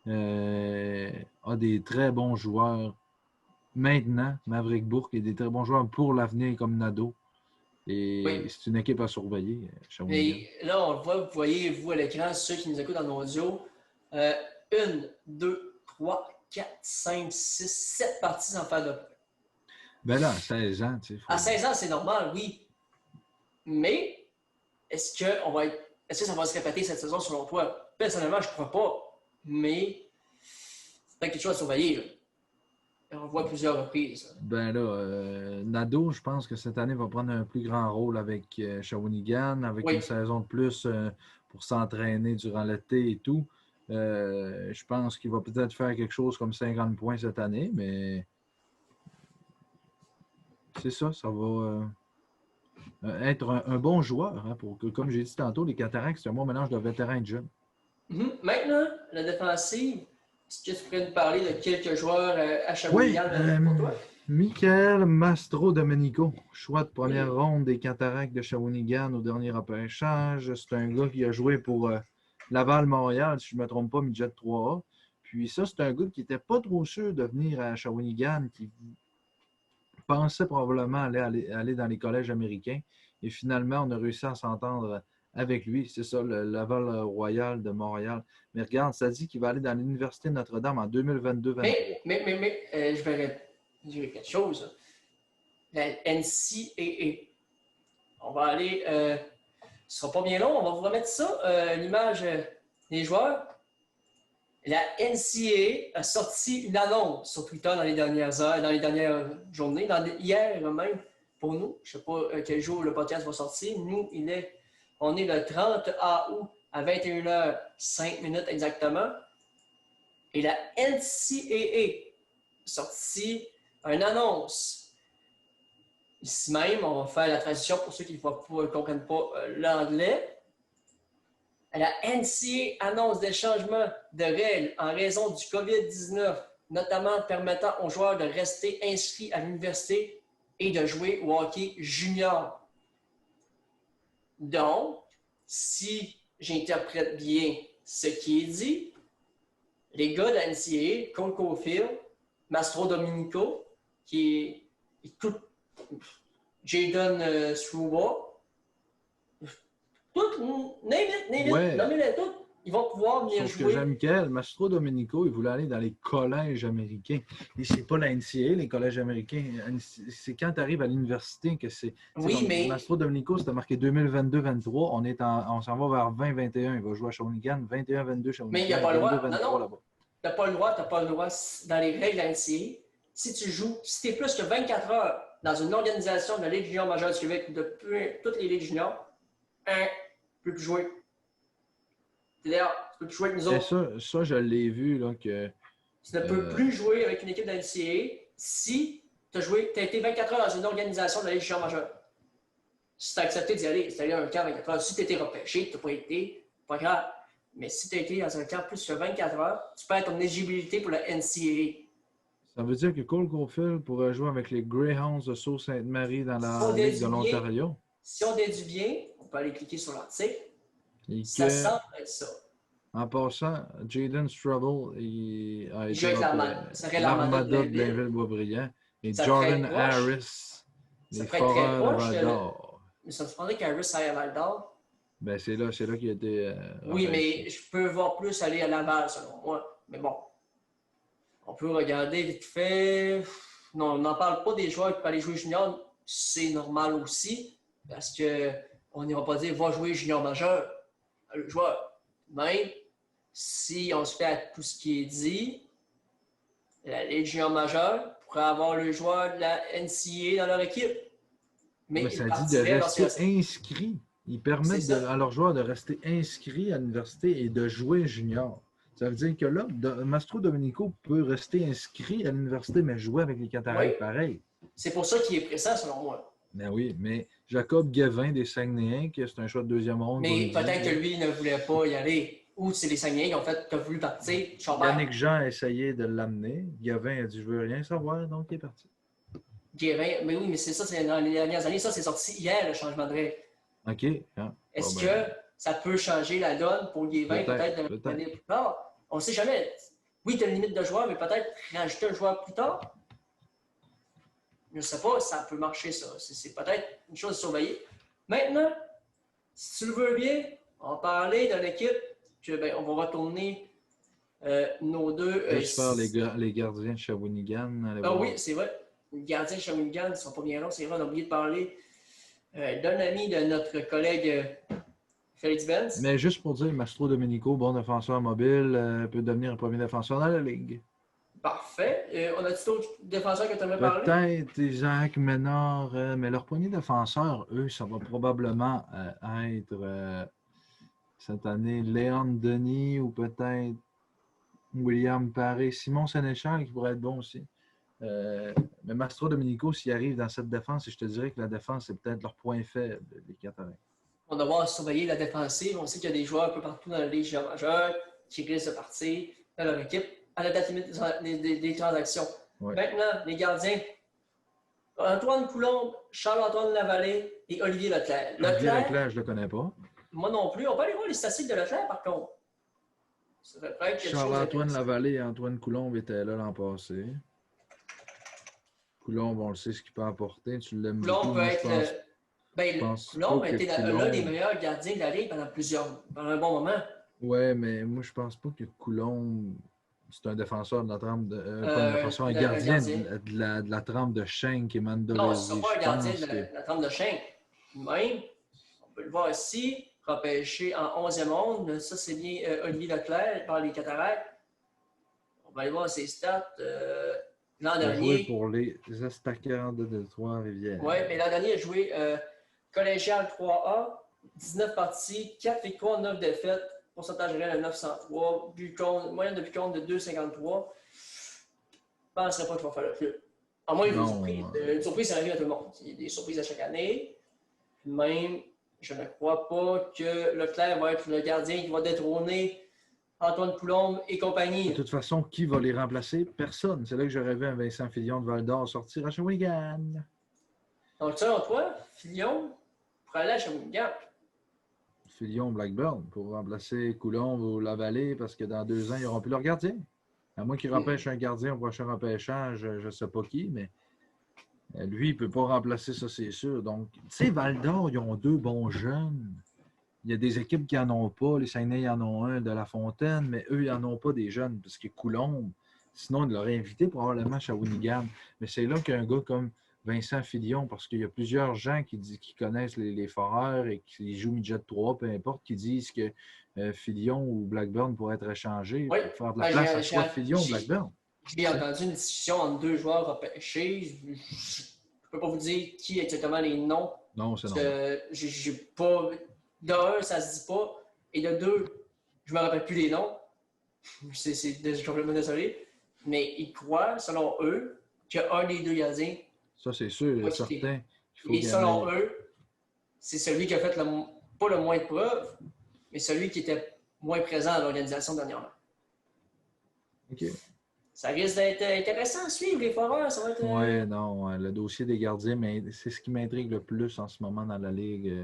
a des très bons joueurs maintenant, Maverick Bourque, et des très bons joueurs pour l'avenir comme Nadeau. Et Oui. c'est une équipe à surveiller. Et là, on le voit, vous voyez, vous à l'écran, ceux qui nous écoutent en audio, 1, 2, 3, 4, 5, 6, 7 parties sans faire de points. Ben là, à 16 ans, tu sais. À 16 ans, c'est normal, oui. Mais est-ce que ça va se répéter cette saison selon toi? Personnellement, je ne crois pas. Mais c'est peut-être quelque chose à surveiller. Là. On voit plusieurs reprises. Ben là, Nadeau, je pense que cette année va prendre un plus grand rôle avec Shawinigan, avec une saison de plus pour s'entraîner durant l'été et tout. Je pense qu'il va peut-être faire quelque chose comme 50 points cette année, mais c'est ça, ça va être un bon joueur. Hein, pour que, comme j'ai dit tantôt, les Cataractes, c'est un bon mélange de vétérans et de jeunes. Maintenant, la défensive, est-ce que tu pourrais nous parler de quelques joueurs à Shawinigan pour toi? Michael Mastro Domenico, choix de première ronde des Cataractes de Shawinigan au dernier repêchage. C'est un gars qui a joué pour Laval-Montréal, si je ne me trompe pas, Midget 3A. Puis ça, c'est un gars qui n'était pas trop sûr de venir à Shawinigan, qui pensait probablement aller dans les collèges américains. Et finalement, on a réussi à s'entendre avec lui. C'est ça, le Laval Royal de Montréal. Mais regarde, ça dit qu'il va aller dans l'Université de Notre-Dame en 2022-2023. Mais je vais dire quelque chose. La NCAA. On va aller... ce ne sera pas bien long. On va vous remettre ça, l'image des joueurs. La NCAA a sorti une annonce sur Twitter dans les dernières heures, dans les dernières journées, hier même pour nous. Je ne sais pas quel jour le podcast va sortir. Nous, on est le 30 août à 21h05 exactement. Et la NCAA a sorti une annonce. Ici même, on va faire la transition pour ceux qui ne comprennent pas l'anglais. La NCAA annonce des changements de règles en raison du COVID-19, notamment permettant aux joueurs de rester inscrits à l'université et de jouer au hockey junior. Donc, si j'interprète bien ce qui est dit, les gars de la NCAA, Cole Caulfield, Mastro Domenico, qui est tout, Jadon Struba, toutes, nommez-les toutes. Ils vont pouvoir venir jouer. Sauf que Jean-Michel, Mastro Domenico, il voulait aller dans les collèges américains. Et c'est pas la NCAA, les collèges américains. C'est quand tu arrives à l'université que c'est... Oui, mais... Mastro Domenico, c'était marqué 2022-23. On s'en va vers 2021. Il va jouer à Shawinigan. 21-22 Shawinigan. Mais il n'y a pas le droit. Non, là-bas. Tu n'as pas le droit. Dans les règles de la NCAA, si tu es plus que 24 heures dans une organisation de la Ligue junior majeure du Québec, de toutes les ligues juniors, tu ne peux plus jouer. D'ailleurs, tu ne peux plus jouer avec nous autres. Et ça, je l'ai vu. Là, que, tu ne peux plus jouer avec une équipe de la NCAA si tu as été 24 heures dans une organisation de la Ligue junior majeure. Si tu as accepté d'y aller, c'est allé à un camp 24 heures. Si tu as été repêché, tu n'as pas été, pas grave. Mais si tu as été dans un camp plus que 24 heures, tu perds ton éligibilité pour la NCAA. Ça veut dire que Cole Caulfield pourrait jouer avec les Greyhounds de Sault-Sainte-Marie dans la Ligue de l'Ontario. Si on déduit bien, on peut aller cliquer sur l'article. Ça semble être ça. En passant, Jaden Struble a Il été joue avec ça ferait l'Armada de l'Armada de Blainville. Blainville-Boisbriand et Ça ferait être Jordan proche. Harris, Ça les ferait être très Foreurs de proche. Val-d'Or. Mais ça me prendrait qu'Harris aille à Val d'Or. Ben, c'est là qu'il a été Oui, repêché. mais je peux voir plus aller à Laval, selon moi. Mais bon, on peut regarder vite fait. Non, on n'en parle pas des joueurs qui peuvent aller jouer junior. C'est normal aussi. Parce que on n'ira pas dire va jouer junior majeur. Le joueur. Même si on se fait à tout ce qui est dit, la Ligue junior majeure pourrait avoir le joueur de la NCAA dans leur équipe. Mais Mais il ça dit de partirait lorsqu'il rester inscrit. Ils C'est permettent ça. à leurs joueurs de rester inscrits à l'université et de jouer junior. Ça veut dire que là, Mastro Domenico peut rester inscrit à l'université, mais jouer avec les Oui. Cataractes pareil. C'est pour ça qu'il est pressant, selon moi. Ben oui, mais Jacob Guévin des Saguenayens, qui c'est un choix de deuxième ronde. Mais peut-être que lui ne voulait pas y aller. Ou c'est les Saguenayens qui ont fait, qui ont voulu partir. Yannick Jean a essayé de l'amener. Guévin a dit je veux rien savoir, donc il est parti. Guérin, mais oui, mais c'est ça, c'est dans les dernières années, ça c'est sorti hier, le changement de règle. OK. Ah, Est-ce que ça peut changer la donne pour Guévin, peut-être de l'année plus tard? On ne sait jamais. Oui, tu as une limite de joueurs, mais peut-être rajouter un joueur plus tard. Je ne sais pas, ça peut marcher, ça. C'est peut-être une chose à surveiller. Maintenant, si tu le veux bien, on va parler d'une équipe que, ben, on va retourner nos deux. Juste faire les gardiens de Shawinigan. Ah oui, c'est vrai. Les gardiens de Shawinigan ne sont pas bien longs. C'est vrai, on a oublié de parler d'un ami de notre collègue Félix Benz. Mais juste pour dire, Mastro Domenico, bon défenseur mobile, peut devenir un premier défenseur dans la Ligue. Parfait. On a-t-il d'autres défenseurs que tu aimerais parler? Peut-être Isaac Ménard, mais leur premier défenseur, eux, ça va probablement être cette année Léon Denis ou peut-être William Paré, Simon Sénéchal qui pourrait être bon aussi. Mais Mastro Domenico, s'il arrive dans cette défense, et je te dirais que la défense, c'est peut-être leur point faible, les Cataractes. On va devoir surveiller la défensive. On sait qu'il y a des joueurs un peu partout dans la Ligue majeure qui risquent de partir dans leur équipe à la date limite des transactions. Ouais. Maintenant, les gardiens. Antoine Coulombe, Charles-Antoine Lavallée et Olivier Leclerc. Olivier Leclerc, je ne le connais pas. Moi non plus. On peut aller voir les statistiques de Leclerc, par contre. Charles-Antoine Lavallée et Antoine Coulombe étaient là l'an passé. Coulombe, on le sait ce qu'il peut apporter. Tu l'aimes beaucoup. Coulombe peut être... Coulombe a été l'un des meilleurs gardiens de la Ligue pendant un bon moment. Ouais, mais moi, je pense pas que Coulombe, c'est un défenseur de la trempe de... pas un défenseur, un gardien de la trempe de Schenk et Mandolesi. Non, ce n'est pas un gardien de la trempe de Schenk. Même, on peut le voir ici, repêché en 11e ronde. Ça, c'est bien Olivier Leclerc par les Cataractes. On va aller voir ses stats. L'an dernier. Il a joué pour les Estaqueurs de Trois-Rivières. Oui, mais l'an dernier, il a joué collégial 3A, 19 parties, 4 victoires, 9 défaites, pourcentage réel de 903, moyenne de but contre de 2,53. Je ne penserais pas qu'il va faire le club. À moins d'une surprise. Une surprise, ça arrive à tout le monde. Il y a des surprises à chaque année. Même, je ne crois pas que Leclerc va être le gardien qui va détrôner Antoine Coulombe et compagnie. De toute façon, qui va les remplacer? Personne. C'est là que j'aurais vu un Vincent Filion de Val-d'Or sortir à Shawinigan. Donc, selon toi, Filion pourrait aller à Shawinigan. Filion Blackburn pour remplacer Coulombe ou Lavallée parce que dans 2 ans, ils n'auront plus leur gardien. À moins qu'ils repêchent un gardien au prochain repêchage, je ne sais pas qui, mais lui, il ne peut pas remplacer ça, c'est sûr. Donc, tu sais, Val-d'Or, ils ont 2 bons jeunes. Il y a des équipes qui n'en ont pas. Les Saguenay en ont un de La Fontaine, mais eux, ils n'en ont pas des jeunes parce que Coulombe, sinon, ils l'auraient invité probablement à Shawinigan. Mais c'est là qu'un gars comme Vincent Filion, parce qu'il y a plusieurs gens qui connaissent les Foreurs et qui jouent midget 3, peu importe, qui disent que Filion ou Blackburn pourraient être échangés pour faire de la place à soit Filion ou Blackburn. J'ai entendu une discussion entre 2 joueurs repêchés. Je ne peux pas vous dire qui exactement les noms. Non, c'est normal. J'ai pas... De 1, ça se dit pas. Et de 2, je ne me rappelle plus les noms. C'est complètement désolé. Mais ils croient, selon eux, qu'un des 2 gardiens. Ça, c'est sûr, certain. Et selon eux, c'est celui qui a fait pas le moins de preuves, mais celui qui était moins présent à l'organisation dernièrement. OK. Ça risque d'être intéressant à suivre, les Foreurs. Oui, non. Le dossier des gardiens, mais c'est ce qui m'intrigue le plus en ce moment dans la Ligue.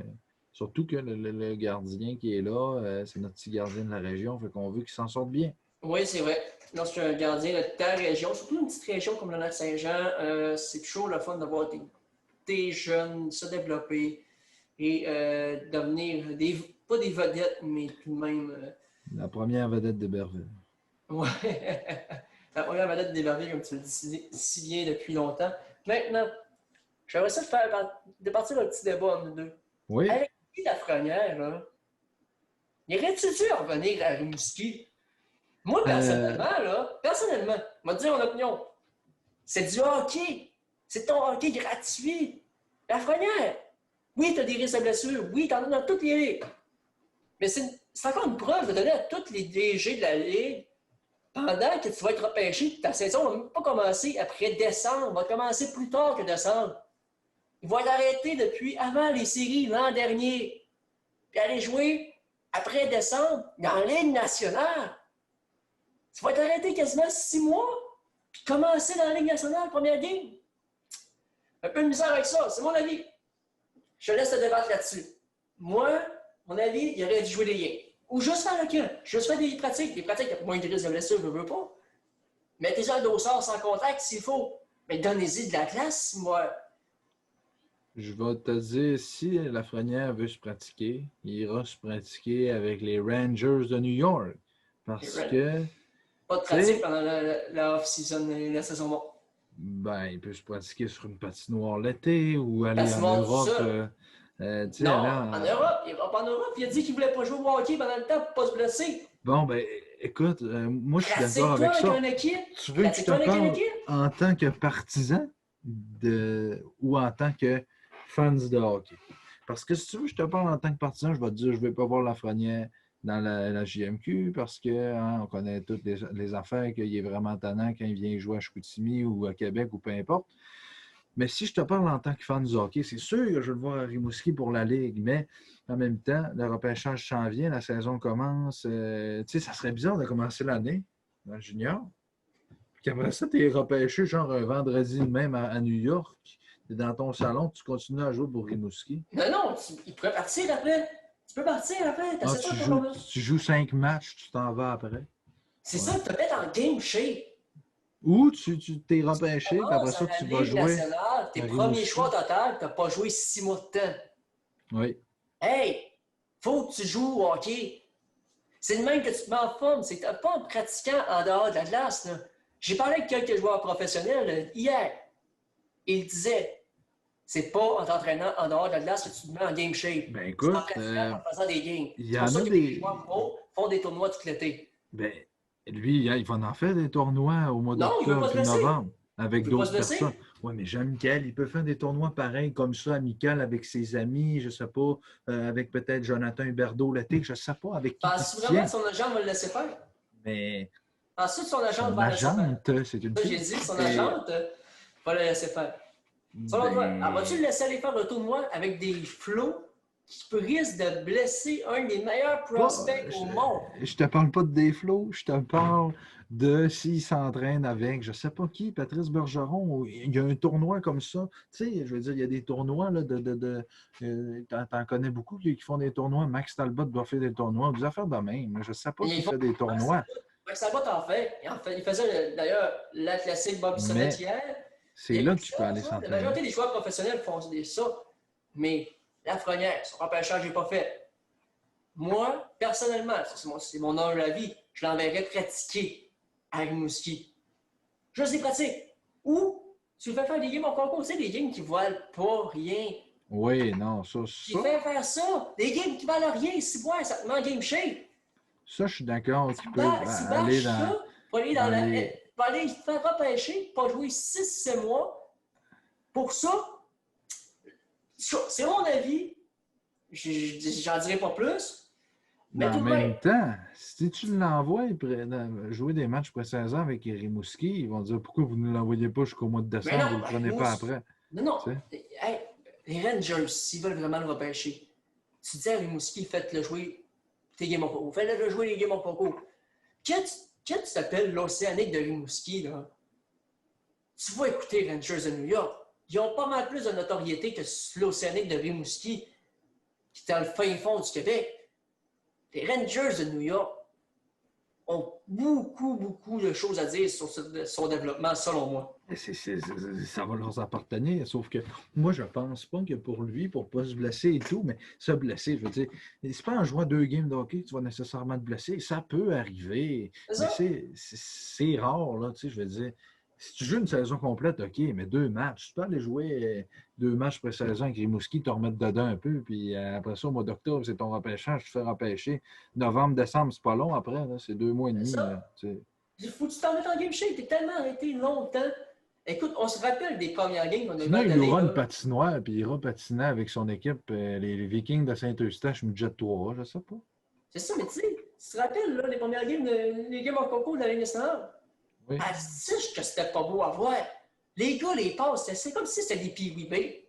Surtout que le gardien qui est là, c'est notre petit gardien de la région, fait qu'on veut qu'il s'en sorte bien. Oui, c'est vrai. Lorsqu'un gardien de ta région, surtout une petite région comme le Lac-Saint-Jean, c'est toujours le fun d'avoir des jeunes se développer et devenir pas des vedettes, mais tout de même. La première vedette de Berville. Ouais. La première vedette d'émerveille, comme tu le dis si bien depuis longtemps. Maintenant, j'aimerais ça de partir un petit débat entre nous deux. Oui. Avec Guy Lafrenière, là, irais-tu dû revenir à Rimouski? Moi, personnellement, je vais te dire mon opinion. C'est du hockey. C'est ton hockey gratuit. Lafrenière, oui, t'as des risques de blessure. Oui, t'en as dans toutes les ligues. Mais c'est encore une preuve de donner à tous les DG de la Ligue pendant que tu vas être repêché. Ta saison ne va même pas commencer après décembre. Elle va commencer plus tard que décembre. Ils vont être arrêtés depuis avant les séries l'an dernier. Puis aller jouer après décembre dans la Ligue nationale. Tu vas être arrêté quasiment 6 mois. Puis commencer dans la Ligue nationale, première game. Un peu de misère avec ça, c'est mon avis. Je te laisse te débattre là-dessus. Moi, mon avis, il aurait dû jouer des games. Ou juste faire le camp. Juste faire des pratiques. Des pratiques, il y a moins de risques de blessure, je ne veux pas. Mettez-y un dossard sans contact s'il faut. Mais donnez-y de la classe, moi. Je vais te dire, si Lafrenière veut se pratiquer, il ira se pratiquer avec les Rangers de New York. Parce que, pas de pratique pendant la off-season, la saison morte. Ben, il peut se pratiquer sur une patinoire l'été ou aller en Patinoire Europe. non, en Europe. Il va pas en Europe. Il a dit qu'il voulait pas jouer au hockey pendant le temps pour pas se blesser. Bon, ben, écoute, moi, je suis d'accord avec Pratique-toi ça. avec une équipe. Tu veux que je te parle en tant que partisan ou en tant que fans de hockey? Parce que si tu veux que je te parle en tant que partisan, je vais te dire, je ne vais pas voir Lafrenière dans la JMQ parce que on connaît toutes les affaires, qu'il est vraiment tannant quand il vient jouer à Chicoutimi ou à Québec ou peu importe. Mais si je te parle en tant que fan du hockey, c'est sûr que je veux le voir à Rimouski pour la Ligue, mais en même temps, le repêchage s'en vient, la saison commence. Tu sais, ça serait bizarre de commencer l'année dans le junior. Puis après ça, tu es repêché genre un vendredi même à New York. Tu es dans ton salon, tu continues à jouer pour Rimouski. Non, il pourrait partir après. Tu peux partir après. Tu joues 5 matchs, tu t'en vas après. C'est ça, tu te mets en game shape. Ou tu t'es repêché, puis après ça, tu vas jouer. Tes premiers choix total, tu n'as pas joué 6 mois de temps. Oui. Hey, faut que tu joues au hockey. C'est le même que tu te mets en forme. C'est pas en pratiquant en dehors de la glace. J'ai parlé avec quelques joueurs professionnels hier. Ils disaient, c'est pas en t'entraînant en dehors de la glace que tu te mets en game shape. Ben écoute, en faisant des games. Il y en a des joueurs pro font des tournois tout l'été. Ben, lui, il va en faire des tournois au mois d'octobre et novembre avec d'autres personnes. Oui, mais Jean-Michel, il peut faire des tournois pareils comme ça, amical avec ses amis, je ne sais pas, avec peut-être Jonathan Huberdeau l'été, je ne sais pas, avec qui si vraiment son agent va le laisser faire. Mais ensuite, son agent va le laisser faire. C'est une J'ai dit que son agente va le laisser faire. Selon toi, vas-tu le laisser aller faire un tournoi avec des flots qui risquent de blesser un des meilleurs prospects au monde? Je te parle pas de des flots, je te parle de s'il s'entraîne avec, je sais pas qui, Patrice Bergeron, il y a un tournoi comme ça. Tu sais, je veux dire, il y a des tournois, là, t'en connais beaucoup qui font des tournois. Max Talbot doit faire des tournois, des affaires de même. Je sais pas qui fait des tournois. Max Talbot en fait. Il faisait d'ailleurs la classique Bob Sonnet hier. C'est là que tu peux aller s'entraîner. La majorité des joueurs professionnels font ça. Mais Lafrenière, son repêchage n'est pas fait. Moi, personnellement, c'est mon humble avis, je l'enverrais pratiquer à Rimouski. Juste des pratiques. Ou tu le fais faire des games en concours, tu sais, des games qui ne valent pas rien. Oui, non, ça. Tu fais faire ça. Des games qui valent rien, si ouais, ça te met en game shape. Ça, je suis d'accord. Tu peux aller dans. Pour aller te faire repêcher, pas jouer 6-7 mois. Pour ça, c'est mon avis. J'en dirai pas plus. Mais en même temps, si tu l'envoies jouer des matchs pré-saison avec Rimouski, ils vont dire pourquoi vous ne l'envoyez pas jusqu'au mois de décembre, vous ne le prenez pas après. Non. Hey, les Rangers, s'ils veulent vraiment le repêcher, tu dis à Rimouski, faites-le jouer tes games en concours. Faites-le jouer les games en concours. Quand tu t'appelles l'Océanique de Rimouski, là, tu vas écouter Rangers de New York. Ils ont pas mal plus de notoriété que l'Océanique de Rimouski. qui est dans le fin fond du Québec. Les Rangers de New York ont beaucoup de choses à dire sur son développement, selon moi. Ça va leur appartenir, sauf que moi, je pense pas que pour lui, pour pas se blesser et tout, mais se blesser, je veux dire, c'est pas en jouant 2 games de hockey que tu vas nécessairement te blesser. Ça peut arriver, mais c'est rare, là, tu sais, je veux dire. Si tu joues une saison complète, OK, mais 2 matchs, tu peux aller jouer 2 matchs pré-saison avec Rimouski, te remettre dedans un peu, puis après ça, au mois d'octobre, c'est ton repêchage, tu te fais repêcher. Novembre, décembre, c'est pas long après, là, c'est 2 mois et demi. Il faut que tu t'en mettes en game shape, t'es tellement arrêté longtemps. Écoute, on se rappelle des premières games qu'on a sinon, il aura une patinoire, puis il ira patiner avec son équipe, les Vikings de Saint-Eustache, Midget 3, je sais pas. C'est ça, mais tu sais, tu te rappelles, là, les premières games, les games en concours de la Ligue nationale? Oui. Ah, que c'était pas beau à voir. Les gars, les passes, c'est comme si c'était des Pee-Wee.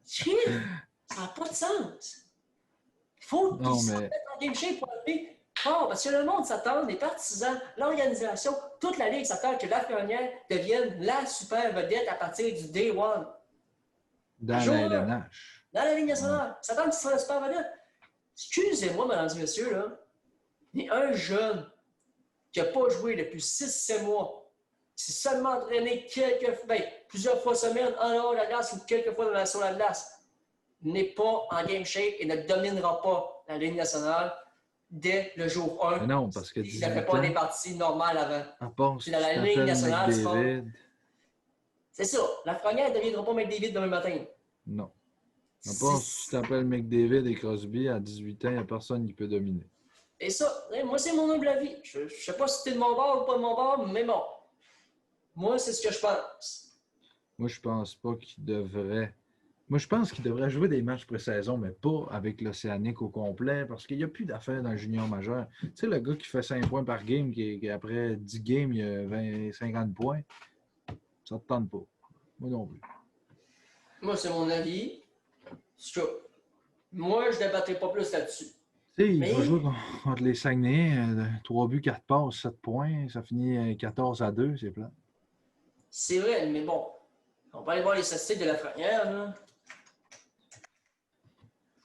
Ça n'a pas de sens. Il faut qu'ils se mettent en game shape pour aller fort, parce que le monde s'attend, les partisans, l'organisation, toute la Ligue s'attend que Lafrenière devienne la super vedette à partir du day one. Dans la LNH. Dans la Ligue nationale. S'attend qu'il sera la super vedette. Excusez-moi, mesdames et messieurs, là. Il y a un jeune qui n'a pas joué depuis 6-7 mois, qui s'est seulement entraîné plusieurs fois semaine en dehors de la glace ou quelques fois sur la glace, n'est pas en game shape et ne dominera pas la Ligue nationale dès le jour 1. Mais non, parce que il ne fait pas des parties normales avant. C'est dans la Ligue nationale, c'est ça. Lafrenière ne deviendra pas McDavid demain matin. Non. À part si tu t'appelles McDavid et Crosby, à 18 ans, il n'y a personne qui peut dominer. Et ça, moi, c'est mon humble avis. Je ne sais pas si tu es de mon bord ou pas de mon bord, mais bon. Moi, c'est ce que je pense. Moi, je pense pas qu'il devrait. Moi, je pense qu'il devrait jouer des matchs pré-saison, mais pas avec l'Océanique au complet, parce qu'il n'y a plus d'affaires dans le junior majeur. Tu sais, le gars qui fait 5 points par game, qui après 10 games, il a 50 points, ça ne te tente pas. Moi non plus. Moi, c'est mon avis. Moi, je ne débattrai pas plus là-dessus. Tu sais, il va jouer contre les Saguenay, 3 buts, 4 passes, 7 points, ça finit 14-2, c'est plat. C'est vrai, mais bon, on va aller voir les statistiques de Lafrenière, là.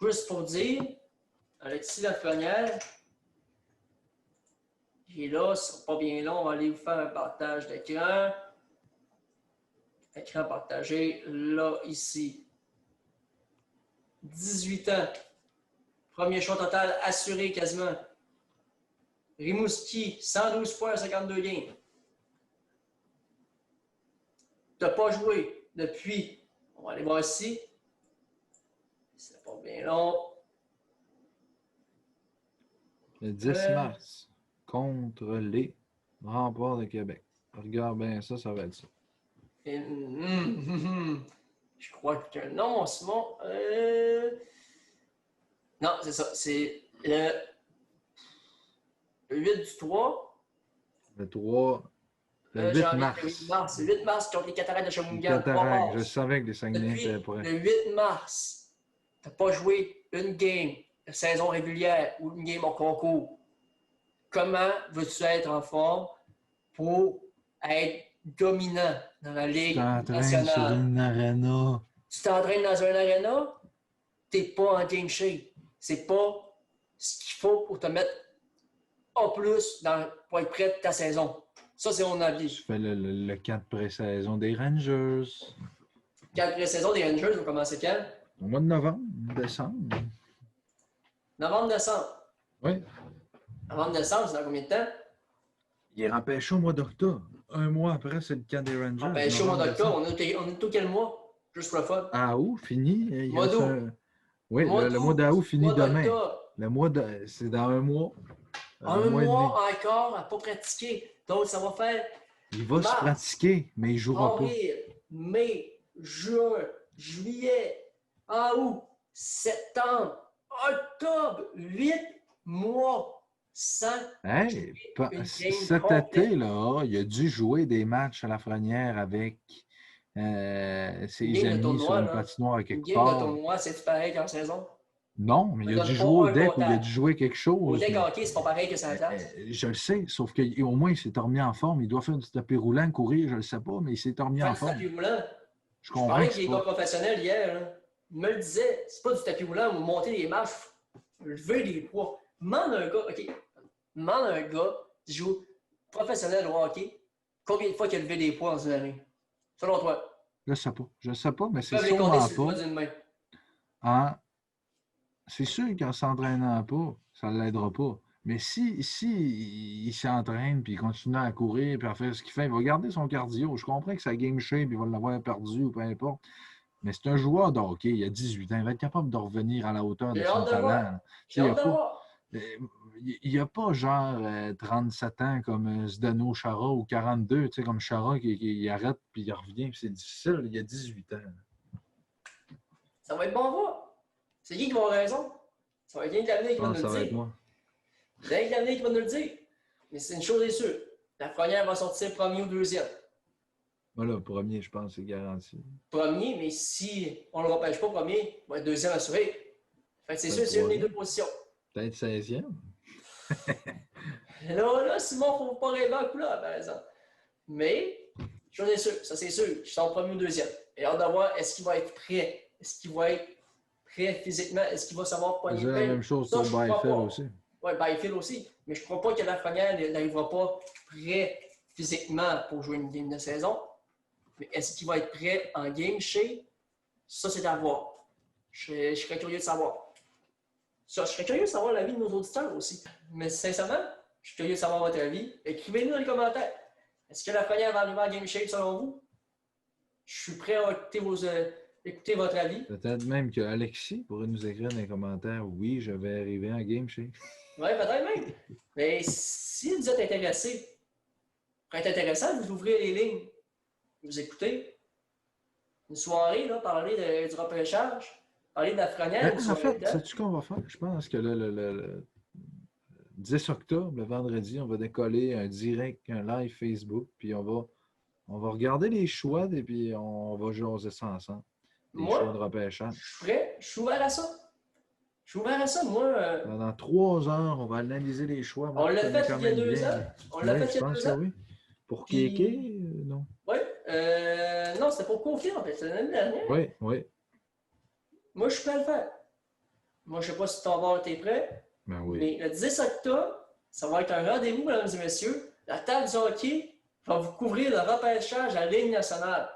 Juste pour dire, Alexis Lafrenière, il est là, ce sera pas bien long, on va aller vous faire un partage d'écran. Écran partagé, là, ici. 18 ans. Premier choix total assuré quasiment. Rimouski, 112 points, 52 games. Tu n'as pas joué depuis. On va aller voir ici. C'est pas bien long. Le 10 mars, contre les Remparts de Québec. Regarde bien ça, ça va être ça. Je crois que non, Simon. Non, c'est ça. C'est le 8 du 3. Le 3. Le 8 mars. Le 8 mars contre les Cataractes de Shawinigan. Je savais que les Saguenay étaient prêts. Le 8 mars, tu n'as pas joué une game de saison régulière ou une game en concours. Comment veux-tu être en forme pour être dominant dans la Ligue nationale? Sur une arena. Tu t'entraînes dans un arena, tu n'es pas en game shape. C'est pas ce qu'il faut pour te mettre en plus pour être prêt de ta saison. Ça, c'est mon avis. Je fais le camp de pré-saison des Rangers. Le camp de pré-saison des Rangers va commencer quand? Au mois de novembre, décembre. Novembre-décembre. Oui. Novembre-décembre, c'est dans combien de temps? Il est repêché au mois d'octobre. Un mois après, c'est le camp des Rangers. Repêché au mois d'octobre. On est au quel mois? Juste pour le fun. Ah, août, fini. Mois d'août. Oui, le mois d'août finit demain. C'est dans un mois. Un mois encore à ne pas pratiquer. Donc, ça va faire. Il va se pratiquer, mais il ne jouera pas. Mai, juin, juillet, août, septembre, octobre, 8 mois sans. Hey, cet été, là, il a dû jouer des matchs à Lafrenière avec ses amis sur une patinoire à quelque part. Une game de tournoi, c'est pareil qu'en saison? Non, mais il a dû jouer au deck ou il a dû jouer quelque chose. Au deck hockey, c'est pas pareil que ça classe. Je le sais, sauf qu'au moins, il s'est remis en forme. Il doit faire du tapis roulant, courir, je ne le sais pas, mais il s'est remis en forme. Tapis roulant? Je comprends. Je parlais qu'il est pas professionnel hier. Là. me le disait, c'est pas du tapis roulant ou monter les marches, lever des poids. Demande à un gars, OK, demande à un gars qui joue professionnel au hockey, combien de fois il a levé des poids dans une année? Selon toi. Je sais pas. Je sais pas, mais Ils c'est peuvent les compter sûrement sur le doigt pas. d'une main. Hein? C'est sûr qu'en s'entraînant pas, ça ne l'aidera pas. Mais si il s'entraîne, puis il continue à courir, puis à faire ce qu'il fait, il va garder son cardio. Je comprends que sa game shape, il va l'avoir perdu ou peu importe. Mais c'est un joueur de hockey, il a 18 ans. Il va être capable de revenir à la hauteur de J'ai son hâte de voir. talent. J'ai Il n'y a hâte de pas, voir. il y a pas genre 37 ans comme Zdeno Chara ou 42, comme Chara qui arrête puis il revient. Puis c'est difficile, il y a 18 ans. Ça va être bon à voir. C'est qui va avoir raison? Ça va être rien que l'avenir qui va nous Ça le va être dire. moi. Rien que l'avenir qui va nous le dire. Mais c'est une chose est sûre. La première va sortir premier ou deuxième. Voilà, premier, je pense, c'est garanti. Premier, mais si on ne le repêche pas premier, il va être deuxième assuré. Fait que c'est sûr, c'est une des deux positions. Peut-être 16e. Là, Simon, il ne faut pas rêver en couleur, par exemple. Mais, chose est sûre, ça c'est sûr, je suis en premier ou deuxième. Et hâte de voir, est-ce qu'il va être prêt? Est-ce qu'il va être prêt physiquement? Est-ce qu'il va savoir pogner C'est la même chose pour Byfield aussi. Oui, Byfield aussi. Mais je ne crois pas que Lafrenière n'arrivera pas prêt physiquement pour jouer une game de saison. Mais est-ce qu'il va être prêt en game shape? Ça, c'est à voir. Je serais curieux de savoir. Ça, je serais curieux de savoir l'avis de nos auditeurs aussi. Mais sincèrement, je suis curieux de savoir votre avis. Écrivez-nous dans les commentaires. Est-ce que Lafrenière va arriver en game shape selon vous? Je suis prêt à écouter votre avis. Peut-être même que Alexis pourrait nous écrire dans les commentaires. Oui, je vais arriver en game shape. Oui, peut-être même. Mais si vous êtes intéressé, ça pourrait être intéressant de vous ouvrir les lignes. Vous écoutez une soirée, là, parler du repêchage, parler de Lafrenière. En fait, sais-tu ce qu'on va faire? Je pense que le 10 octobre, le vendredi, on va décoller un direct, un live Facebook, puis on va regarder les choix et puis on va jaser ça ensemble. Les choix de repêchage. Je suis prêt, je suis ouvert à ça. Je suis ouvert à ça, moi. Pendant 3 heures, on va analyser les choix. On l'a fait il y a 2 ans. On l'a fait il y a 2 ans. Oui. Pour Kéké, non? Oui. Non, c'était pour Kofi, en fait. C'était l'année dernière. Oui, oui. Moi, je suis prêt à le faire. Moi, je ne sais pas si ton bord est prêt. Ben oui. Mais le 10 octobre, ça va être un rendez-vous, mesdames et messieurs. La table du hockey va vous couvrir le repêchage à la Ligue nationale.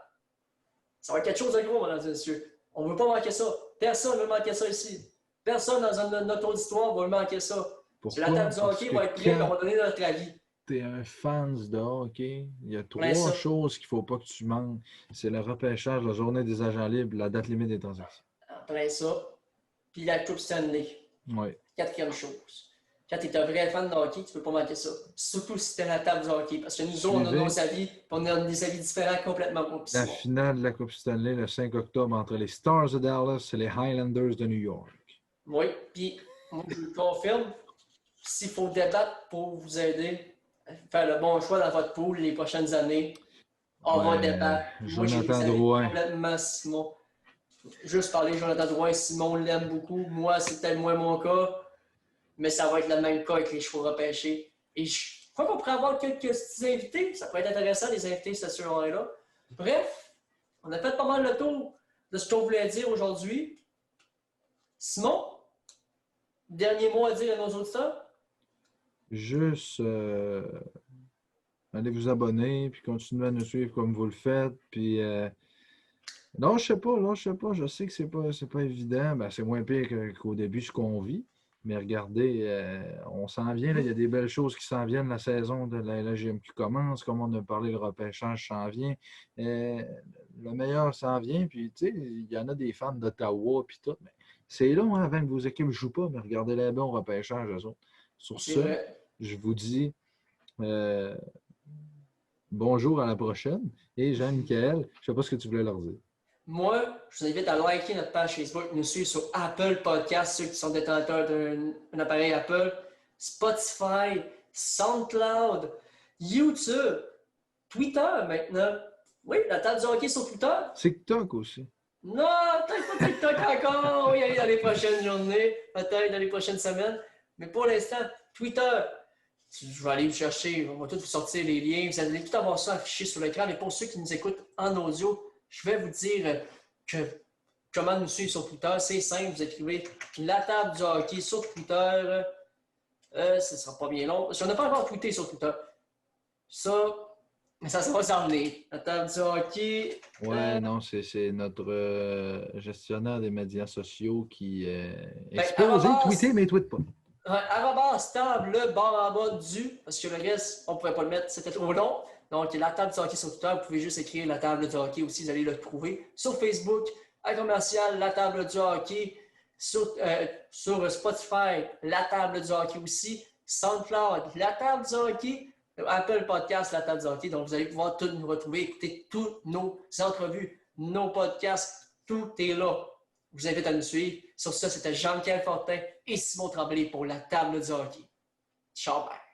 Ça va être quelque chose de gros, mesdames et messieurs. On ne veut pas manquer ça. Personne ne veut manquer ça ici. Personne dans notre auditoire ne veut manquer ça. Pourquoi? La table du hockey va être prête et on va donner notre avis. Tu es un fan de hockey, il y a 3 choses qu'il ne faut pas que tu manques. C'est le repêchage, la journée des agents libres, la date limite des transactions. En plein ça. Puis la Coupe Stanley. Oui. 4e chose. Quand tu es un vrai fan de hockey, tu ne peux pas manquer ça. Surtout si tu es à la table du hockey. Parce que nous, on a nos avis, on a des avis différents complètement. La finale de la Coupe Stanley, le 5 octobre, entre les Stars de Dallas et les Highlanders de New York. Oui, puis moi, je le confirme. S'il faut débattre pour vous aider à faire le bon choix dans votre pool les prochaines années, on va débattre. Jonathan Drouin. Complètement Simon. Juste parler de Jonathan Drouin, Simon l'aime beaucoup. Moi, c'est peut-être moins mon cas. Mais ça va être le même cas avec les chevaux repêchés. Et je crois qu'on pourrait avoir quelques petits invités. Ça pourrait être intéressant, les invités, cette soirée-là. Bref, on a fait pas mal le tour de ce qu'on voulait dire aujourd'hui. Simon, dernier mot à dire à nos auditeurs? Juste allez vous abonner, puis continuez à nous suivre comme vous le faites. Puis non, je sais pas. Je sais que c'est pas évident. Ben, c'est moins pire qu'au début, ce qu'on vit. Mais regardez, on s'en vient, là, il y a des belles choses qui s'en viennent. La saison de la LGMQ commence, comme on a parlé, le repêchage s'en vient. Le meilleur s'en vient, puis tu sais, il y en a des fans d'Ottawa, puis tout. Mais c'est long avant que vos équipes ne jouent pas, mais regardez les bons repêchages, eux autres. Sur ce, je vous dis bonjour à la prochaine. Et Jean-Michel, je ne sais pas ce que tu voulais leur dire. Moi, je vous invite à liker notre page Facebook, nous suivre sur Apple Podcasts, ceux qui sont détenteurs d'un appareil Apple, Spotify, SoundCloud, YouTube, Twitter maintenant. Oui, la table du hockey sur Twitter. TikTok aussi. Non, peut-être pas TikTok encore. Oui, aller dans les prochaines journées, peut-être dans les prochaines semaines. Mais pour l'instant, Twitter. Je vais aller vous chercher, on va tout vous sortir les liens. Vous allez tout avoir ça affiché sur l'écran. Mais pour ceux qui nous écoutent en audio, je vais vous dire que comment nous suivre sur Twitter. C'est simple, vous écrivez la table du hockey sur Twitter. Ce ne sera pas bien long. Si on n'a pas encore tweeté sur Twitter, ça va s'en venir. La table du hockey. Ouais, non, c'est notre gestionnaire des médias sociaux qui est Ben, exposé, tweeter, mais il ne tweet pas. Arrobas, table, barre en bas du, parce que le reste, on ne pouvait pas le mettre, c'était trop long. Donc, la table du hockey sur Twitter, vous pouvez juste écrire la table du hockey aussi, vous allez le trouver. Sur Facebook, à commercial, la table du hockey. Sur Spotify, la table du hockey aussi. SoundCloud, la table du hockey. Apple Podcast, la table du hockey. Donc, vous allez pouvoir tout nous retrouver, écouter toutes nos entrevues, nos podcasts. Tout est là. Je vous invite à nous suivre. Sur ça, c'était Jean-Michel Fortin et Simon Tremblay pour la table du hockey. Ciao, bye!